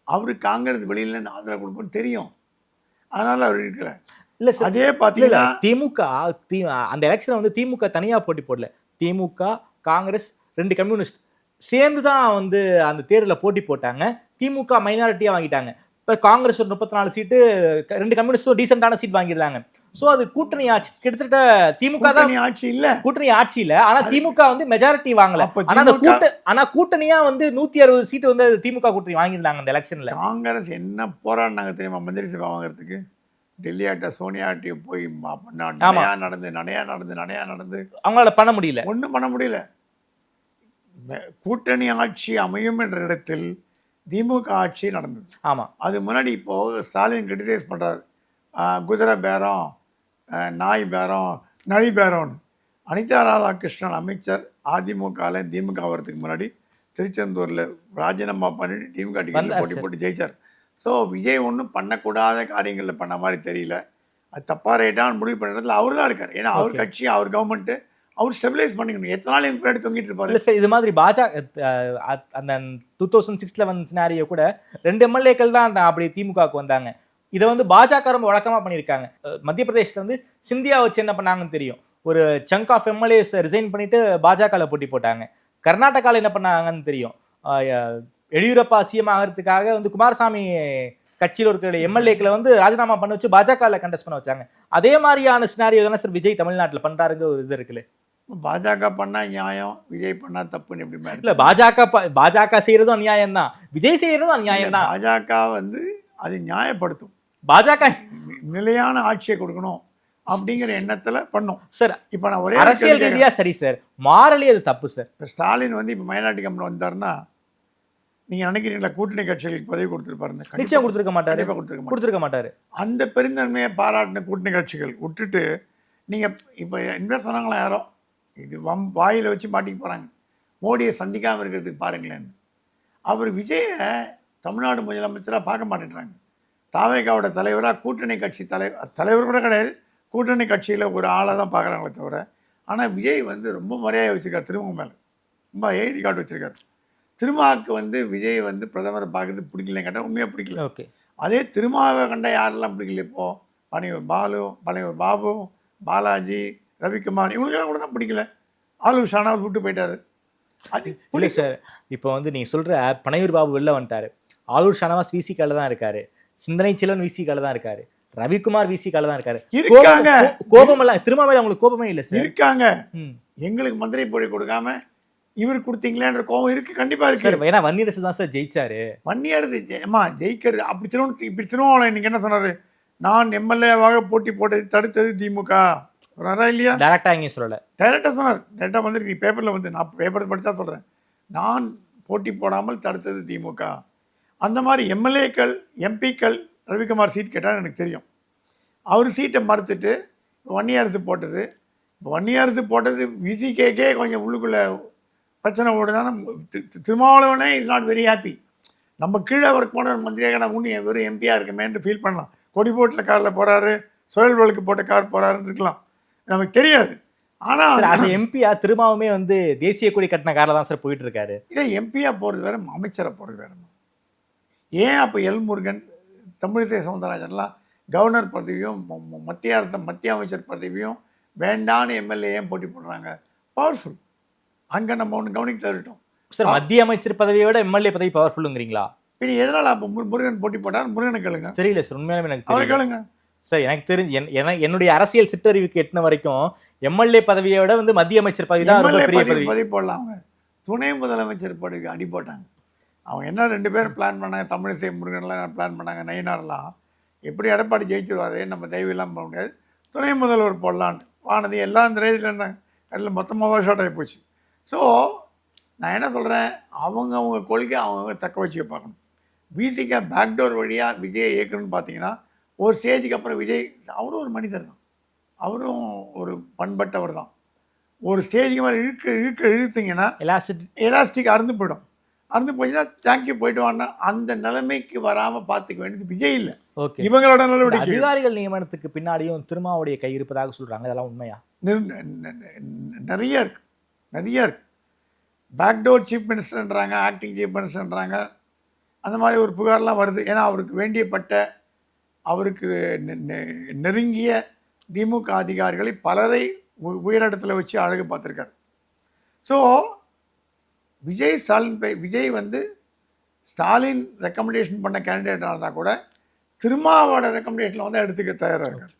அவரு காங்கிரஸ் வெளியில் ஆதரவு கொடுப்போன்னு தெரியும், அதனால அவர் இழுக்கலை. இல்லை சார், அதே பார்த்தீங்கன்னா திமுக அந்த எலெக்ஷனை வந்து திமுக தனியாக போட்டி போடல, திமுக காங்கிரஸ் 2 கம்யூனிஸ்ட் சேர்ந்து தான் வந்து அந்த தேர்தலில் போட்டி போட்டாங்க. திமுக மைனாரிட்டியாக வாங்கிட்டாங்க. இப்போ காங்கிரஸ் ஒரு 34 சீட்டு, 2 கம்யூனிஸ்டும் டீசெண்டான சீட் வாங்கியிருந்தாங்க. ஸோ அது கூட்டணி ஆட்சி, கிட்டத்தட்ட திமுக தான் ஆட்சி இல்லை, கூட்டணி ஆட்சி இல்லை. ஆனால் திமுக வந்து மெஜாரிட்டி வாங்கல. ஆனால் கூட்டணியா வந்து 160 சீட்டு வந்து திமுக கூட்டணி வாங்கியிருந்தாங்க அந்த எலெக்ஷன்ல. காங்கிரஸ் என்ன போராடினாங்க தெரியுமா? மந்திரி சபை வாங்குறதுக்கு டெல்லியாட்ட சோனியாட்டியை போய் நடையா நடந்து அவங்களால பண்ண முடியல, ஒன்றும் பண்ண முடியல. கூட்டணி ஆட்சி அமையும் என்ற இடத்தில் திமுக ஆட்சி நடந்தது. ஆமாம், அது முன்னாடி இப்போது ஸ்டாலின் கிரிட்டிசைஸ் பண்ணுறாரு, குதிரை பேரம், நாய் பேரம், நரி பேரம்னு. அனிதா ராதாகிருஷ்ணன் அமைச்சர் அதிமுகவில் திமுக வரதுக்கு முன்னாடி திருச்செந்தூரில் ராஜினாமா பண்ணிட்டு திமுக டிக்கெட்டில் போட்டு ஜெயிச்சார். ஸோ விஜய் ஒன்றும் பண்ணக்கூடாத காரியங்களில் பண்ண மாதிரி தெரியல. அது தப்பாக ரைட்டான்னு முடிவு பண்ணுறதுல அவர் தான் இருக்கார். ஏன்னா அவர் கட்சி, அவர் கவர்மெண்ட்டு அவர் ஸ்டெபிலைஸ் பண்ணிக்கணும். எத்தனை நாள் எங்கள் பின்னாடி தொங்கிட்டு இருப்பாரு. இல்லை சார், இது மாதிரி பாஜக அந்த 2006 வந்த சினாரியோ கூட 2 எம்எல்ஏக்கள் தான் அப்படி திமுகவுக்கு வந்தாங்க. இதை வந்து பாஜக ரொம்ப வழக்கமாக பண்ணியிருக்காங்க. மத்திய பிரதேசத்தில் வந்து சிந்தியா வச்சு என்ன பண்ணாங்கன்னு தெரியும், ஒரு சங்க் ஆஃப் எம்எல்ஏஸ் ரிசைன் பண்ணிட்டு பாஜகவில் போட்டி போட்டாங்க. கர்நாடகாவில் என்ன பண்ணாங்கன்னு தெரியும், எடியூரப்பா சிஎம் ஆகிறதுக்காக வந்து குமாரசாமி கட்சியில் இருக்கிற எம்எல்ஏக்களை வந்து ராஜினாமா பண்ண வச்சு பாஜகவில் கண்டெஸ்ட் பண்ண வச்சாங்க. அதே மாதிரியான சினாரியோ தானே சார் விஜய் தமிழ்நாட்டில் பண்ணுறாருங்க ஒரு இது இருக்குல்ல. பாஜக பண்ணா நியாயம், விஜய் பண்ணா தப்புன்னு எப்படி மாதிரி? இல்லை, பாஜக செய்யறதும் அநியாயம் தான், விஜய் செய்யறதும் அநியாயம் தான். பாஜக வந்து அது நியாயப்படுத்தும், பாஜக நிலையான ஆட்சியை கொடுக்கணும் அப்படிங்கிற எண்ணத்துல பண்ணும் சார். இப்போ நான் ஒரே அரசியல் ரீதியா சரி சார், மாரலி அது தப்பு சார். இப்போ ஸ்டாலின் வந்து இப்போ மைனாரிட்டி கம்பெனி வந்தாருன்னா நீங்க நினைக்கிறீங்களா கூட்டணி கட்சிகளுக்கு பதவி கொடுத்துருப்பாருங்க? நிச்சயம் கொடுத்துருக்க மாட்டாரு, கொடுத்துருக்க மாட்டாரு. அந்த பெருந்தன்மையை பாராட்டின கூட்டணி கட்சிகள் விட்டுட்டு நீங்க இப்போ என்ன சொன்னாங்களா யாரோ, இது வாயில வச்சு மாட்டிக்க போறாங்க, மோடியை சந்திக்காமல் இருக்கிறதுக்கு பாருங்களேன்னு. அவர் விஜயை தமிழ்நாடு முதலமைச்சராக பார்க்க மாட்டேன்றாங்க. தாவேகாவோட தலைவராக கூட்டணி கட்சி தலைவர் கூட கிடையாது, கூட்டணி கட்சியில் ஒரு ஆளை தான் பார்க்குறாங்களே தவிர. ஆனால் விஜய் வந்து ரொம்ப மரியாதை வச்சுருக்கார் திரும்ப மேலே, ரொம்ப ஏறி காட்டு வச்சுருக்காரு. திருமாவுக்கு வந்து விஜய் வந்து பிரதமரை பார்க்கறது பிடிக்கலன்னு கேட்டால் உண்மையாக பிடிக்கல. ஓகே, அதே திருமாவை கண்ட யாரெல்லாம் பிடிக்கல இப்போது, பனையூர் பாபு, பாலாஜி, ரவிக்குமார், இவங்களுக்கெல்லாம் கூட தான் பிடிக்கல. ஆலூர் ஷானாவது விட்டு போயிட்டாரு. அது இல்லை சார், இப்போ வந்து நீங்கள் சொல்கிற பனையூர் பாபு வெளில வந்துட்டாரு, ஆலூர் ஷானவாஸ் விசிகால தான் இருக்காரு, சிந்தனை செல்வன் விசிகால தான் இருக்காரு, ரவிக்குமார் விசிகால தான் இருக்காரு. கோபம் எல்லாம் திருமாவே அவங்களுக்கு கோபமே இல்லை சார். இருக்காங்க, எங்களுக்கு மந்திரி போடி கொடுக்காம இவர் கொடுத்தீங்களேன்ற கோபம் இருக்கு, கண்டிப்பா இருக்கு. ஏன்னா வன்னியரசு தான் சார் ஜெயிச்சாரு. வன்னியரசு ஜெயிக்கிறது அப்படி இப்படி திருமாவளவன் இன்னைக்கு என்ன சொன்னாரு, நான் எம்எல்ஏவாக போட்டி போட்டது தடுத்தது திமுக சொன்னாரா இல்லையா? டைரக்டா இங்கே சொல்லலை, டைரக்டா சொன்னார். டைரக்டா வந்து நீ பேப்பர்ல வந்து, நான் பேப்பர் படித்தா சொல்றேன், நான் போட்டி போடாமல் தடுத்தது திமுக. அந்த மாதிரி எம்எல்ஏக்கள் எம்பிக்கள் ரவிக்குமார் சீட் கேட்டால் எனக்கு தெரியும், அவர் சீட்டை மறுத்துட்டு வன்னியரசு போட்டது விசிகேக்கே கொஞ்சம் உள்ளுக்குள்ளே பிரச்சனை ஓடுதானே. திருமாவளவனே இஸ் நாட் வெரி ஹாப்பி. நம்ம கீழே ஒர்க் போன மந்திரியாக நான் இன்னும் வெறும் எம்பியாக இருக்கமேன்னு ஃபீல் பண்ணலாம். கொடிபோட்டில் காரில் போகிறாரு, சுழல் வழக்கு போட்ட கார் போகிறாருன்னு இருக்கலாம், நமக்கு தெரியாது. ஆனால் அது எம்பியா திருமாவுமே வந்து தேசிய கொடி கட்டின காரில் தான் சார் போயிட்டு இருக்காரு. இல்லை, எம்பியாக போகிறது வேறு, அமைச்சராக போகிறது வேறு. ஏன் அப்போ எல் முருகன், தமிழிசை சவுந்தரராஜன்லாம் கவர்னர் பதவியும் மத்திய அமைச்சர் பதவியும் வேண்டான்னு எம்எல்ஏ ஏன் போட்டி போடுறாங்க? பவர்ஃபுல். அங்கே நம்ம ஒன்று கவனிக்க தவிட்டோம். சார், மத்திய அமைச்சர் பதவியை விட எம்எல்ஏ பதவி பவர்ஃபுல்லுங்கிறீங்களா? பின் எதனால் அப்போ முருகன் போட்டி போட்டார்? முருகனை கேளுங்க. தெரியல சார், உண்மையாலுமே எனக்கு அவரை தெரியல கேளுங்க. சார். எனக்கு தெரிஞ்சு என்னுடைய அரசியல் சிற்றறிவுக்கு எட்டின வரைக்கும் எம்எல்ஏ பதவியை விட வந்து மத்திய அமைச்சர் பதவி தான் ரொம்ப பெரிய பதவி. பதவி போடலாம். அவங்க துணை முதலமைச்சர் பதவிக்கு அடி போட்டாங்க. அவங்க என்ன 2 பேரும் பிளான் பண்ணாங்க, தமிழிசை முருகன்லாம் பிளான் பண்ணாங்க, நயினார்லாம். எப்படி எடப்பாடி ஜெயிச்சிருவாரு, நம்ம தெய்வம் இல்லாமல் போக முடியாது, துணை முதல்வர் போடலான்னு வானதி எல்லாம் இந்த ரேஞ்சில் இருந்தாங்க. கடையில் மொத்தமாக ஷார்ட் ஆகி போச்சு. ஸோ நான் என்ன சொல்கிறேன், அவங்க கொள்கை அவங்க தக்க வச்சுக்க பார்க்கணும். விசிகா பேக்டோர் வழியாக விஜயை இயக்கணும்னு பார்த்தீங்கன்னா, ஒரு ஸ்டேஜுக்கு அப்புறம் விஜய் அவரும் ஒரு மனிதர் தான், அவரும் ஒரு பண்பட்டவர் தான். ஒரு ஸ்டேஜுக்கு மேலே இழுத்தீங்கன்னா எலாஸ்டிக் அறுந்து போயிடும். அறுந்து போச்சுன்னா தேங்க்யூ போயிட்டு வாங்க. அந்த நிலைமைக்கு வராமல் பார்த்துக்க வேண்டியது விஜய் இல்லை, இவங்களோட நடவடிக்கை. அதிகாரிகள் நியமனத்துக்கு பின்னாடியும் திருமாவுடைய கை இருப்பதாக சொல்கிறாங்க, இதெல்லாம் உண்மையா? நிறைய இருக்கு. பேக்டோர் சீஃப் மினிஸ்டர்ன்றாங்க, ஆக்டிங் சீஃப் மினிஸ்டர்ன்றாங்க. அந்த மாதிரி ஒரு புகார்லாம் வருது. ஏன்னா அவருக்கு வேண்டியப்பட்ட, அவருக்கு நெருங்கிய திமுக அதிகாரிகளை பலரை உயரிடத்தில் வச்சு அழகு பார்த்துருக்காரு. ஸோ விஜய் வந்து ஸ்டாலின் ரெக்கமெண்டேஷன் பண்ண கேண்டிடேட்டாக இருந்தால் கூட திருமாவோட ரெக்கமெண்டேஷனில் வந்து எடுத்துக்க தயாராக இருக்கார்.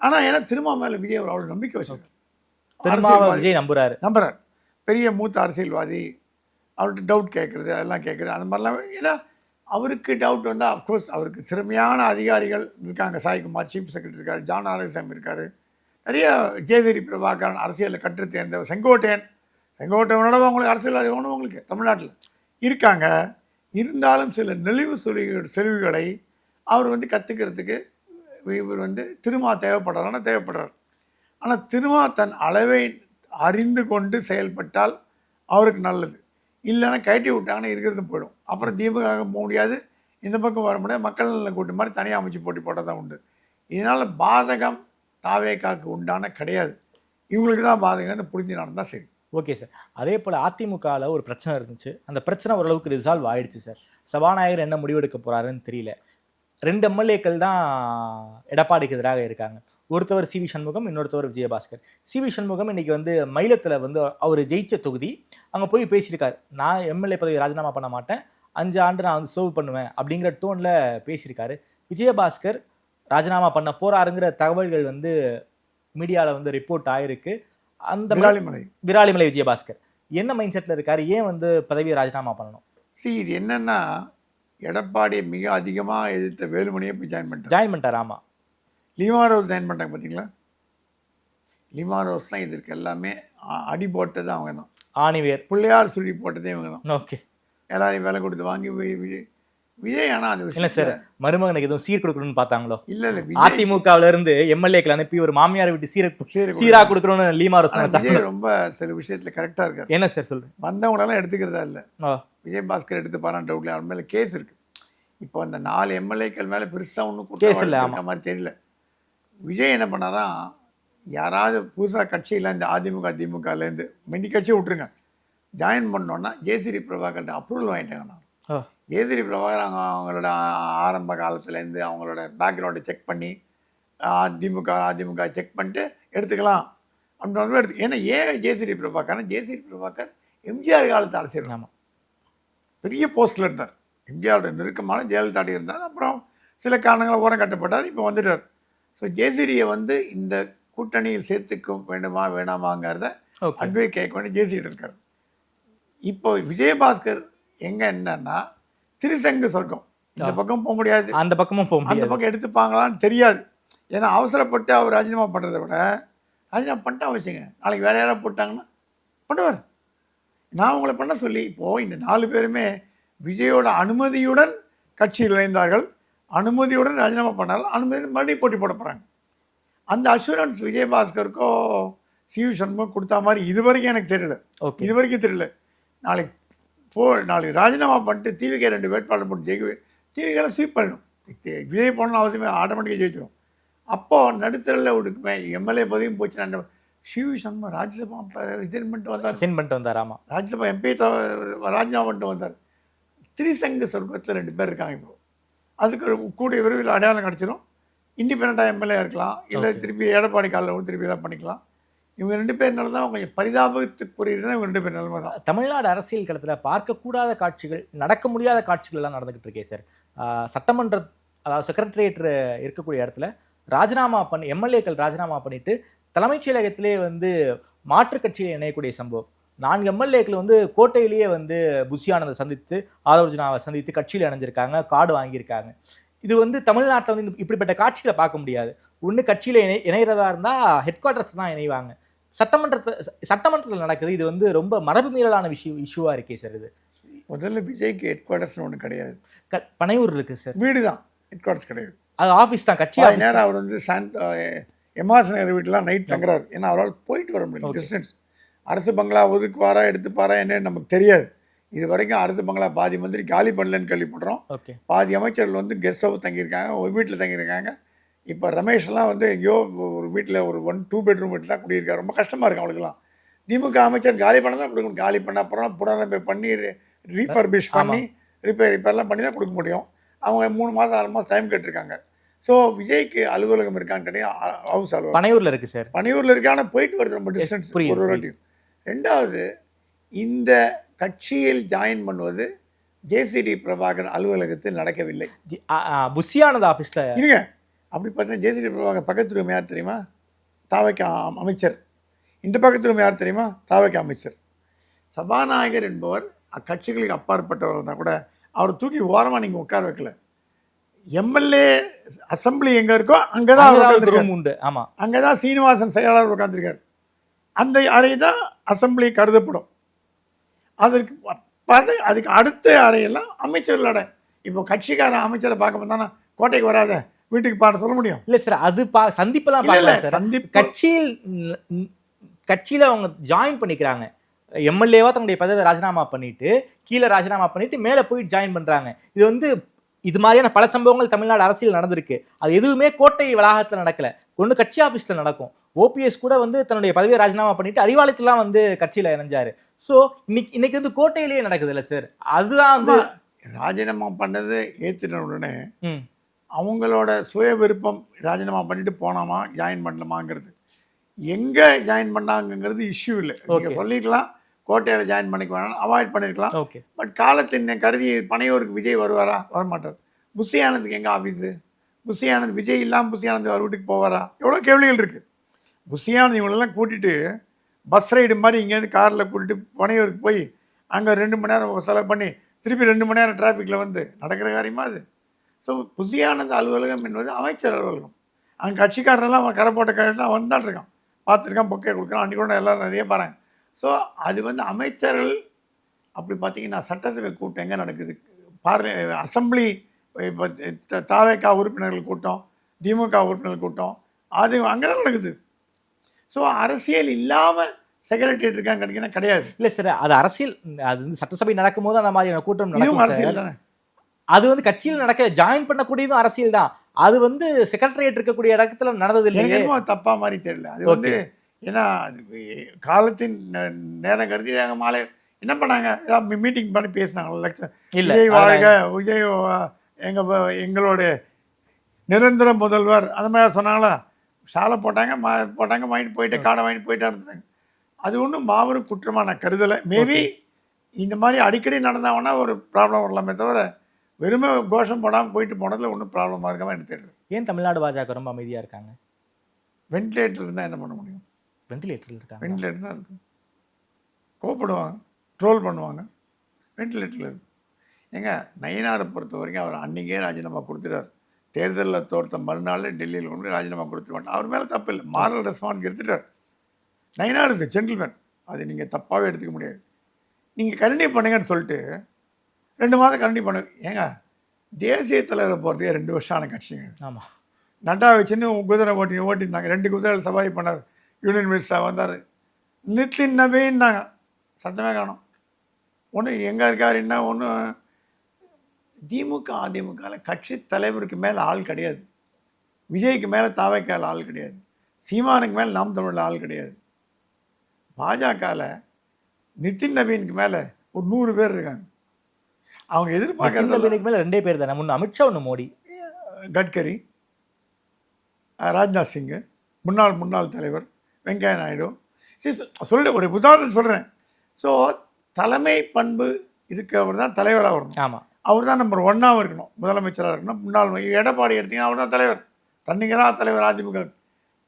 ஆனால் ஏன்னா திருமா மேலே விஜய் அவ்வளோ நம்பிக்கை வச்சுருக்காரு. விஜய் நம்புறார். பெரிய மூத்த அரசியல்வாதி, அவர்கிட்ட டவுட் கேட்குறது, அதெல்லாம் கேட்குறது, அந்த மாதிரிலாம். ஏன்னா அவருக்கு டவுட் வந்தால் அஃப்கோர்ஸ் அவருக்கு திறமையான அதிகாரிகள் இருக்காங்க. சாய்குமார் சீஃப் செக்ரட்டரி இருக்கார், ஜான் ஆரோக்கியசாமி இருக்கார், நிறைய ஜேசிடி பிரபாகரன் அரசியலில் கற்று தேர்ந்தவர், செங்கோட்டையனோட உங்களுக்கு அரசியல்வாதி ஒன்று உங்களுக்கு தமிழ்நாட்டில் இருக்காங்க. இருந்தாலும் சில நெளிவு செறிவுகளை அவர் வந்து கற்றுக்கிறதுக்கு இவர் வந்து திருமா தேவைப்படுறார். ஆனால் திருமா தன் அளவை அறிந்து கொண்டு செயல்பட்டால் அவருக்கு நல்லது. இல்லைன்னா கட்டி விட்டாங்கன்னா இருக்கிறது போயிடும். அப்புறம் திமுக முடியாது, இந்த பக்கம் வர முடியாது, மக்கள் நலன் கூட்டு மாதிரி தனியாக அமைச்சு போட்டி போட்டால் தான் உண்டு. இதனால் பாதகம் தாவேக்காக்கு உண்டான கிடையாது, இவங்களுக்கு தான் பாதகம்னு புரிஞ்சு நடந்தால் சரி. Okay sir. அதே போல் அதிமுகவில் ஒரு பிரச்சனை இருந்துச்சு, அந்த பிரச்சனை ஓரளவுக்கு ரிசால்வ் ஆகிடுச்சு சார். சபாநாயகர் என்ன முடிவெடுக்க போகிறாருன்னு தெரியல. 2 எம்எல்ஏக்கள் தான் எடப்பாடிக்கு எதிராக இருக்காங்க. ஒருத்தவர் சிவி சண்முகம், இன்னொருத்தவர் விஜயபாஸ்கர். சிவி சண்முகம் இன்னைக்கு வந்து மயிலத்தில் வந்து அவர் ஜெயிச்ச தொகுதி, அங்கே போய் பேசியிருக்காரு, நான் எம்எல்ஏ பதவி ராஜினாமா பண்ண மாட்டேன், 5 ஆண்டு நான் வந்து சர்வ் பண்ணுவேன் அப்படிங்கிற டோனில் பேசியிருக்காரு. விஜயபாஸ்கர் ராஜினாமா பண்ண போறாருங்கிற தகவல்கள் வந்து மீடியாவில் வந்து ரிப்போர்ட் ஆயிருக்கு. அந்த விராலிமலை விஜயபாஸ்கர் என்ன மைண்ட் செட்டில் இருக்காரு, ஏன் வந்து பதவியை ராஜினாமா பண்ணணும்? இது என்னன்னா, எடப்பாடியை மிக அதிகமாக எதிர்த்த வேலுமணியை போய் ஜாயின் பண்ணிட்டார். ஆமாம், லீமா ரோஸ் ஜாயின் பண்ணிட்டாங்க. பார்த்தீங்களா, லீமா ரோஸ் தான் இதற்கு எல்லாமே அடி போட்டது அவங்க தான். ஆணிவேர் பிள்ளையார் சுழி போட்டதே இவங்க தான். ஓகே, எல்லாரையும் வேலை கொடுத்து வாங்கி விஜய். ஆனால் அந்த விஷயம் சார், மருமகனுக்கு எதுவும் சீர் கொடுக்கணும்னு பார்த்தாங்களோ? இல்லை, அதிமுகவில் இருந்து எம்எல்ஏக்கள் அனுப்பி ஒரு மாமியார் விட்டு சீரா கொடுக்கணும்னு லீமா ரோஸ் விஜய் ரொம்ப சில விஷயத்தில் கரெக்டாக இருக்காரு. என்ன சார் சொல்றேன்? வந்தவங்களெல்லாம் எடுத்துக்கிறதா இல்லை, விஜயபாஸ்கர் எடுத்து பாரான் டவுட்ல அவர் மேலே கேஸ் இருக்கு. இப்போ அந்த 4 எம்எல்ஏக்கள் மேலே பெருசாக ஒன்றும் கேஸ் இல்லை மாதிரி தெரியல. விஜய் என்ன பண்ணாராம், யாராவது புதுசாக கட்சியில் இந்த அதிமுக திமுகலேருந்து மினி கட்சியை விட்டுருங்க, ஜாயின் பண்ணோன்னா ஜேசிடி பிரபாகர்கிட்ட அப்ரூவல் வாங்கிட்டாங்க. ஜேசிடி பிரபாகர் அவங்களோட ஆரம்ப காலத்துலேருந்து அவங்களோட பேக்ரவுண்டை செக் பண்ணி அதிமுக செக் பண்ணிட்டு எடுத்துக்கலாம் அப்படின்னு ஏன்னா ஏன் ஜேசிடி பிரபாகர் எம்ஜிஆர் காலத்து அரசியல். ஆமாம், பெரிய போஸ்டில் இருந்தார், எம்ஜிஆரோட நெருக்கமான ஜெயலலிதாடி இருந்தார். அப்புறம் சில காரணங்களை ஓரம் கட்டப்பட்டார், இப்போ வந்துட்டார். ஸோ ஜேசிடியை வந்து இந்த கூட்டணியில் சேர்த்துக்க வேண்டுமா வேணாமாங்கிறத அட்வைஸ் கேட்க வேண்டிய ஜேசிடி இருக்கார். இப்போ விஜயபாஸ்கர் எங்கே என்னன்னா திருசங்கு சொர்க்கம், இந்த பக்கம் போக முடியாது, அந்த பக்கமும் போக முடியாது, அந்த பக்கம் எடுத்துப்பாங்களான்னு தெரியாது. ஏன்னா அவசரப்பட்டு அவர் ராஜினாமா பண்ணுறதை விட ராஜினாமா பண்ணிட்டா வச்சுங்க, நாளைக்கு வேறு யாராவது போட்டாங்கன்னா பண்ணுவார். நான் உங்களை பண்ண சொல்லி இப்போது இந்த 4 பேருமே விஜயோட அனுமதியுடன் கட்சியில் இணைந்தார்கள், அனுமதியுடன் ராஜினாமா பண்ணார்கள், அனுமதி மறுபடியும் போட்டி போட போகிறாங்க. அந்த அஷூரன்ஸ் விஜயபாஸ்கருக்கோ சிவி சண்முகம் கொடுத்தா மாதிரி இதுவரைக்கும் எனக்கு தெரியல. இதுவரைக்கும் தெரியல. நாளைக்கு ராஜினாமா பண்ணிட்டு டிவிகே 2 வேட்பாளர் போட்டு டிவிகேலாம் ஸ்வீப் பண்ணிடும். விஜய் போடணும் அவசியமே, ஆட்டோமேட்டிக்காக ஜெயிச்சிடும். அப்போது நடுத்தரில் ஒடுக்குமே எம்எல்ஏ பதவியும் போச்சு. நான் சிவி சண்முகம் ராஜ்யசபா ரிசைன் பண்ணிட்டு வந்தார். ஆமாம், ராஜ்யசபா எம்பி ராஜினாமா பண்ணிட்டு வந்தார். திரிசங்கு சொர்க்கத்தில் 2 பேர் இருக்காங்க. இப்போ அதுக்கு ஒரு கூடிய விரைவில் அடையாளம் கிடச்சிடும். இண்டிபெண்ட்டாக எம்எல்ஏ இருக்கலாம், இல்லை திருப்பி எடப்பாடி காலில் திருப்பி இதாக பண்ணிக்கலாம். இவங்க 2 பேர்னால தான் கொஞ்சம் பரிதாபத்துக்குரியது தான் இவங்க 2 பேர் நிலைமை தான். தமிழ்நாடு அரசியல் களத்தில் பார்க்கக்கூடாத காட்சிகள், நடக்க முடியாத காட்சிகள் எல்லாம் நடந்துகிட்டு இருக்கே சார். சட்டமன்ற, அதாவது செக்ரட்டரியேட் இருக்கக்கூடிய இடத்துல ராஜினாமா பண்ணி எம்எல்ஏக்கள் ராஜினாமா பண்ணிட்டு தலைமைச் செயலகத்திலே மாற்றுக் கட்சியில் இணையக்கூடிய சம்பவம். 4 எம்எல்ஏக்கள் கோட்டையிலேயே புஷி ஆனந்தை சந்தித்து, ஆதவர்ஜுனாவை சந்தித்து கட்சியில் இணைஞ்சிருக்காங்க, கார்டு வாங்கியிருக்காங்க. இது தமிழ்நாட்டில் இப்படிப்பட்ட காட்சிகளை பார்க்க முடியாது. ஒன்று கட்சியில் இணைகிறதா இருந்தால் ஹெட் குவார்ட்டர்ஸ் தான் இணைவாங்க. சட்டமன்றத்தில் நடக்குது. இது ரொம்ப மரபு மீறலான இஷ்யூவாக இருக்கே சார். இது முதல்ல விஜய்க்கு ஹெட் குவார்ட்டர்ஸ்னு ஒன்று கிடையாது. பனையூர் இருக்கு சார். வீடு தான், ஹெட் குவார்ட்டர்ஸ் கிடையாது. அது ஆஃபீஸ் தான், கட்சி நேரம். அவர் எம்ஆர்எஸ் நகர் வீட்டிலாம் நைட் தங்குறாரு. ஏன்னா அவரால் போயிட்டு வர முடியும், டிஸ்டன்ஸ். அரசு பங்களா ஒதுக்குவாரா எடுத்துப்பாரா என்னன்னு நமக்கு தெரியாது. இது வரைக்கும் அரசு பங்களா பாதி மந்திரி காலி பண்ணலன்னு கேள்விப்படுறோம். பாதி அமைச்சர்கள் கெஸ்ட் ஹவுஸ் தங்கியிருக்காங்க, ஒரு வீட்டில் தங்கியிருக்காங்க. இப்போ ரமேஷ்லாம் எங்கேயோ ஒரு வீட்டில் ஒரு 1-2 பெட்ரூம் வீட்டில் தான் குடியிருக்காரு. ரொம்ப கஷ்டமாக இருக்கும் அவங்களுக்குலாம். திமுக அமைச்சர் காலி பண்ண தான் கொடுக்கணும். காலி பண்ண அப்புறம் புனரமைப்பு பண்ணி ரீஃபர்பிஷ் பண்ணி ரிப்பேர்லாம் பண்ணி தான் கொடுக்க முடியும். அவங்க 3 மாதம் 6 மாதம் டைம் கேட்டிருக்காங்க. ஸோ விஜய்க்கு அலுவலகம் இருக்கான்னு கிடையாது, ஹவுஸ் அலுவலகம் பனையூரில் இருக்குது சார். பனையூரில் இருக்கு. ஆனால் போயிட்டு வருது ரொம்ப டிஸ்டன்ஸ், ஒரு வாட்டியும். 2வது, இந்த கட்சியில் ஜாயின் பண்ணுவது ஜேசிடி பிரபாகர் அலுவலகத்தில் நடக்கவில்லை. புஷியானது ஆஃபீஸில் இருங்க. அப்படி பார்த்தீங்கன்னா ஜேசிடி பிரபாகர் பக்கத்து ரூம் யார் தெரியுமா? தாவைக்க அமைச்சர். இந்த பக்கத்து ரூம் யார் தெரியுமா? தாவைக்க அமைச்சர். சபாநாயகர் என்பவர் அக்கட்சிகளுக்கு அப்பாற்பட்டவர் இருந்தால் கூட அவர் தூக்கி ஓரமாக நீங்கள் உட்கார வைக்கல. எம்எல்ஏ அசம்பிளி எங்கே இருக்கோ அங்கே தான் உண்டு. ஆமாம், அங்கே தான் சீனிவாசன் செயலாளர் உட்காந்துருக்கார். அந்த அறை தான் அசம்பிளி கருதப்படும். அதுக்கு அடுத்த அறையெல்லாம் அமைச்சர்களோட. இப்போ கட்சிக்காரன் அமைச்சரை பார்க்க வந்தானா கோட்டைக்கு வராத, வீட்டுக்கு பாட சொல்ல முடியும்? இல்லை சார், அது சந்திப்பெல்லாம் சந்திப்பு கட்சியில் அவங்க ஜாயின் பண்ணிக்கிறாங்க. எம்எல்ஏவா தன்னுடைய பதவியை ராஜினாமா பண்ணிட்டு கீழே ராஜினாமா பண்ணிட்டு மேலே போயிட்டு ஜாயின் பண்ணுறாங்க. இது மாதிரியான பல சம்பவங்கள் தமிழ்நாடு அரசியல் நடந்திருக்கு. அது எதுவுமே கோட்டை வளாகத்தில் நடக்கல, ஒன்று கட்சி ஆஃபீஸில் நடக்கும். ஓபிஎஸ் கூட தன்னுடைய பதவியை ராஜினாமா பண்ணிட்டு அறிவாலயத்திலாம் கட்சியில் இணைஞ்சாரு. ஸோ இன்னைக்கு கோட்டையிலேயே நடக்குது இல்லை சார். அதுதான் ராஜினாமா பண்ணது ஏற்றின உடனே அவங்களோட சுய விருப்பம் ராஜினாமா பண்ணிட்டு போனாமா ஜாயின் பண்ணலாமாங்கிறது, எங்கே ஜாயின் பண்ணாங்கிறது இஷ்யூ இல்லை. நீங்கள் சொல்லிக்கலாம் கோட்டையில் ஜாயின் பண்ணிக்க வேணாம், அவாய்ட் பண்ணியிருக்கலாம். பட் காலத்தின் கருதி பனையூருக்கு விஜய் வருவாரா? வரமாட்டார். புஷி ஆனந்துக்கு எங்கே ஆஃபீஸு? புஷி ஆனந்த் விஜய் இல்லாமல் புஷி ஆனந்த் அவர் வீட்டுக்கு போவாரா? எவ்வளோ கேள்விகள் இருக்குது. புஷி ஆனந்த் இவங்களெல்லாம் கூட்டிகிட்டு பஸ் ரைடு மாதிரி இங்கேருந்து காரில் கூட்டிகிட்டு பனையூருக்கு போய் அங்கே 2 மணி நேரம் செலவு பண்ணி திருப்பி 2 மணி நேரம் டிராஃபிக்கில் நடக்கிற காரியமா அது? ஸோ புஷி ஆனந்த் அலுவலகம் என்பது அமைச்சர் அலுவலகம். அங்கே கட்சிக்காரரெல்லாம் அவன் கரை போட்ட கரெக்டாக வந்துதான் இருக்கான், பார்த்துருக்கான், பொக்கே கொடுக்குறான். அன்றைக்கி கூட எல்லோரும் நிறைய பாருங்க. ஸோ அது அமைச்சர்கள். அப்படி பார்த்தீங்கன்னா சட்டசபை கூட்டம் எங்கே நடக்குது? அசம்பிளி இப்போ தாவேகா உறுப்பினர்கள் கூட்டம், திமுக உறுப்பினர்கள் கூட்டம், அது அங்கே தான் நடக்குது. ஸோ அரசியல் இல்லாமல் செக்ரட்டரியேட் இருக்கான்னு கேட்டிங்கன்னா கிடையாது. இல்லை சார், அது அரசியல். அது சட்டசபை நடக்கும் போது அந்த மாதிரியான கூட்டம் நடக்கும். அரசியல் தானே அது. கட்சியில் நடக்க ஜாயின் பண்ணக்கூடியதும் அரசியல் தான். அது செக்ரட்டரியேட் இருக்கக்கூடிய இடத்துல நடந்தது இல்லை. தப்பா மாதிரி தெரியல. அது ஏன்னா காலத்தின் நேரம் கருதி மாலை என்ன பண்ணாங்க, ஏதாவது மீட்டிங் பண்ணி பேசினாங்க. விஜய் வாழ்க, விஜய் எங்களோட நிரந்தர முதல்வர் அந்த மாதிரி சொன்னாங்களா? சாலை போட்டாங்க, வாங்கிட்டு போயிட்டு காடை வாங்கிட்டு போயிட்டு இருந்தாங்க. அது ஒன்றும் மாபெரும் குற்றமாக நான் கருதலை. மேபி இந்த மாதிரி அடிக்கடி நடந்தாங்கன்னா ஒரு ப்ராப்ளம் வரலாமே தவிர வெறுமே கோஷம் போடாமல் போயிட்டு போனதில் ஒன்றும் ப்ராப்ளமாக இருக்காமல் எனக்கு தெரியல. ஏன் தமிழ்நாடு பாஜக ரொம்ப அமைதியாக இருக்காங்க? வென்டிலேட்டர் இருந்தால் என்ன பண்ண முடியும்? வென்டிலேட்டர் இருக்காங்க. வென்டிலேட்டர் தான் இருக்கும். கோப்படுவாங்க, ட்ரோல் பண்ணுவாங்க, வென்டிலேட்டரில் இருக்கும். ஏங்க நயினாரை பொறுத்த வரைக்கும் அவர் அன்றைக்கே ராஜினாமா கொடுத்துட்டார். தேர்தலில் தோற்ற மறுநாள் டெல்லியில் கொண்டு ராஜினாமா கொடுத்துருவாங்க. அவர் மேலே தப்பு இல்லை, மாரல் ரெஸ்பான்ஸ் எடுத்துட்டார். நயினார் இது ஜென்டில்மேன், அது நீங்கள் தப்பாகவே எடுத்துக்க முடியாது. நீங்கள் கண்டினியூ பண்ணுங்கன்னு சொல்லிட்டு 2 மாதம் கண்டினியூ பண்ண. ஏங்க தேசிய தலைவரை போகிறதுக்கே 2 வருஷம் ஆன கட்சிங்க. ஆமாம், நட்டா வச்சுன்னு குதிரை ஓட்டியிருந்தாங்க. 2 குதிரைகள் சவாரி பண்ணார். யூனியன் மினிஸ்டராக வந்தார். நித்தின் நபின்னாங்க, சத்தமே காணும். ஒன்று எங்கே இருக்கார் என்ன ஒன்று. திமுக அதிமுகவில் கட்சி தலைவருக்கு மேலே ஆள் கிடையாது. விஜய்க்கு மேலே தாவைக்கால ஆள் கிடையாது. சீமானுக்கு மேலே நாம் தமிழில் ஆள் கிடையாது. பாஜகவில் நிதின் நவீனுக்கு மேலே ஒரு 100 பேர் இருக்காங்க. அவங்க எதிர்பார்க்கறது மேலே 2 பேர் தானே. ஒன்று அமித்ஷா, ஒன்று மோடி. கட்கரி ராஜ்நாத் சிங்கு, முன்னாள் தலைவர் வெங்கையா நாயுடு. ஒரு உதாரணம் சொல்கிறேன். ஸோ தலைமை பண்பு இருக்கவர் தான் தலைவராக வரணும். ஆமாம், அவர் தான் நம்பர் 1ஆக இருக்கணும், முதலமைச்சராக இருக்கணும். முன்னாள் எடப்பாடி எடுத்தீங்கன்னா அவர் தான் தலைவர், தன்னிகராக தலைவர். அதிமுக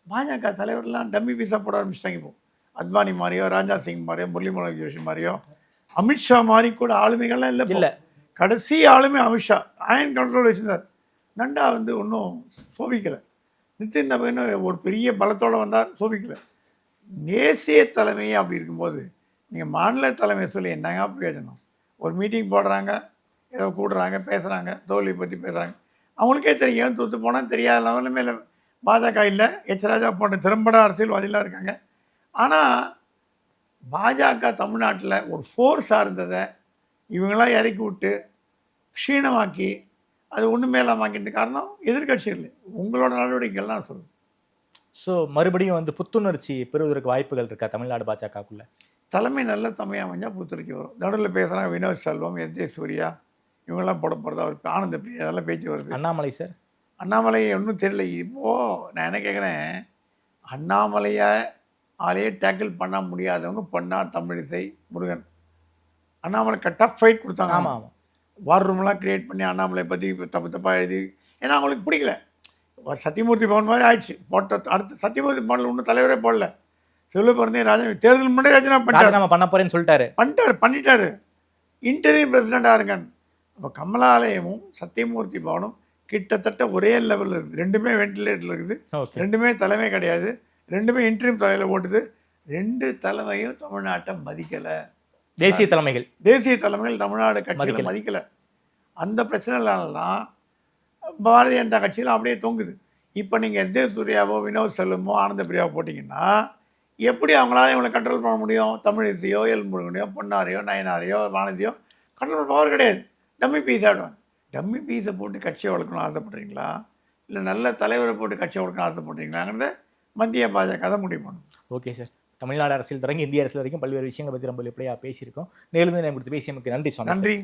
பாஜக தலைவர்லாம் டம்மி பீஸாக போட ஆரம்பிச்சிட்டாங்க. இப்போ அத்வானி மாதிரியோ, ராஜ்நாத் சிங் மாதிரியோ, முரளி மனோகர் ஜோஷி மாதிரியோ, அமித்ஷா மாதிரி கூட ஆளுமைகள்லாம் இல்லை. கடைசி ஆளுமை அமித்ஷா அயன் கண்ட்ரோல் வச்சுருந்தார். நட்டா ஒன்றும் சோபிக்கலை. நிதின் நவீன் ஒரு பெரிய பலத்தோடு வந்தார், சோபிக்கலை. தேசிய தலைமையே அப்படி இருக்கும்போது நீங்கள் மாநில தலைமை சொல்லி என்னங்க பிரயோஜனம்? ஒரு மீட்டிங் போடுறாங்க, ஏதோ கூடுறாங்க, பேசுகிறாங்க, தோல்வி பற்றி பேசுகிறாங்க. அவங்களுக்கே தெரியும் தூத்து போனால் தெரியாத லெவலில் மேலே பாஜக இல்லை. எச் ராஜா போன்ற திறம்பட அரசியல்வாதிலாம் இருக்காங்க. ஆனால் பாஜக தமிழ்நாட்டில் ஒரு ஃபோர்ஸாக இருந்ததை இவங்களாம் இறக்கி விட்டு க்ஷீணமாக்கி அது ஒன்றுமே இல்லாமாக்கிட்டு காரணம் எதிர்கட்சிகள். உங்களோட நடவடிக்கைகள் தான் சொல்லுங்கள். ஸோ மறுபடியும் புத்துணர்ச்சி பெறுவதற்கு வாய்ப்புகள் இருக்கா தமிழ்நாடு பாஜகக்குள்ள? தலைமை நல்ல தமையாக அமைஞ்சால் புத்துணர்ச்சி வரும். நடுவில் பேசுகிறாங்க வினோத் செல்வம், எஸ்.ஜே. சூர்யா, இவங்கெல்லாம் போட போகிறதா ஒரு ஆனந்த பிரியா, அதெல்லாம் பேச்சு வருது. அண்ணாமலை சார், அண்ணாமலை ஒன்றும் தெரியல. இப்போது நான் என்ன கேட்குறேன், அண்ணாமலையாலேயே டேக்கிள் பண்ண முடியாதவங்க பண்ணார் தமிழிசை, முருகன். அண்ணாமலை டஃப் ஃபைட் கொடுத்தாங்க. ஆமாம் ஆமாம், வார் ரூம்லாம் க்ரியேட் பண்ணி அண்ணாமலை பற்றி தப்பாக எழுதி, ஏன்னா அவங்களுக்கு பிடிக்கல. சத்தியமூர்த்தி பவன் மாதிரி ஆயிடுச்சு. அடுத்து சத்தியமூர்த்தி பவனில் ஒன்றும் தலைவரே போடல. செல்வபிறந்தே ராஜா தேர்தல் முன்னாடி ராஜினாமா பண்ண போறேன்னு பண்ணிட்டாரு. இன்டர்வியூ பிரசிடெண்டாக இருக்கான். அப்போ கமலாலயமும் சத்தியமூர்த்தி பவனும் கிட்டத்தட்ட ஒரே லெவலில் இருக்குது. ரெண்டுமே வெண்டிலேட்டரில் இருக்குது. ரெண்டுமே தலைமை கிடையாது. ரெண்டுமே இன்டர்வியூ தலையில் ஓட்டுது. ரெண்டு தலைமையும் தமிழ்நாட்டை மதிக்கலை. தேசிய தலைமைகள் தமிழ்நாடு கட்சிகளை மதிக்கலை. அந்த பிரச்சனைலாம் பாரதிய ஜனதா கட்சியில் அப்படியே தொங்குது. இப்போ நீங்கள் எஸ்.ஜே. சூர்யாவோ, வினோத் செல்வமோ, ஆனந்த பிரியாவோ போட்டிங்கன்னா எப்படி அவங்களால இவங்களை கண்ட்ரோல் பண்ண முடியும்? தமிழிசையோ, எல் முருகனையோ, பொன்னாரையோ, நயனாரையோ, வானதியோ கண்ட்ரோல் பவர் கிடையாது. டம்மி பீஸ் ஆடுவாங்க. டம்மி பீஸை போட்டு கட்சியை வளர்க்கணும்னு ஆசைப்படுறீங்களா, இல்லை நல்ல தலைவரை போட்டு கட்சியை வளர்க்கணும்னு ஆசைப்படுறீங்களாங்கிறத மத்திய பாஜக தான் முடிவு பண்ணும். ஓகே சார், தமிழ்நாடு அரசியல் தொடங்கி இந்திய அரசியல் வரைக்கும் பல்வேறு விஷயங்களை பற்றி ரொம்ப வெளிப்படையாக பேசியிருக்கோம். நேர்ந்து கொடுத்து பேசியமைக்கு நன்றி. நன்றி.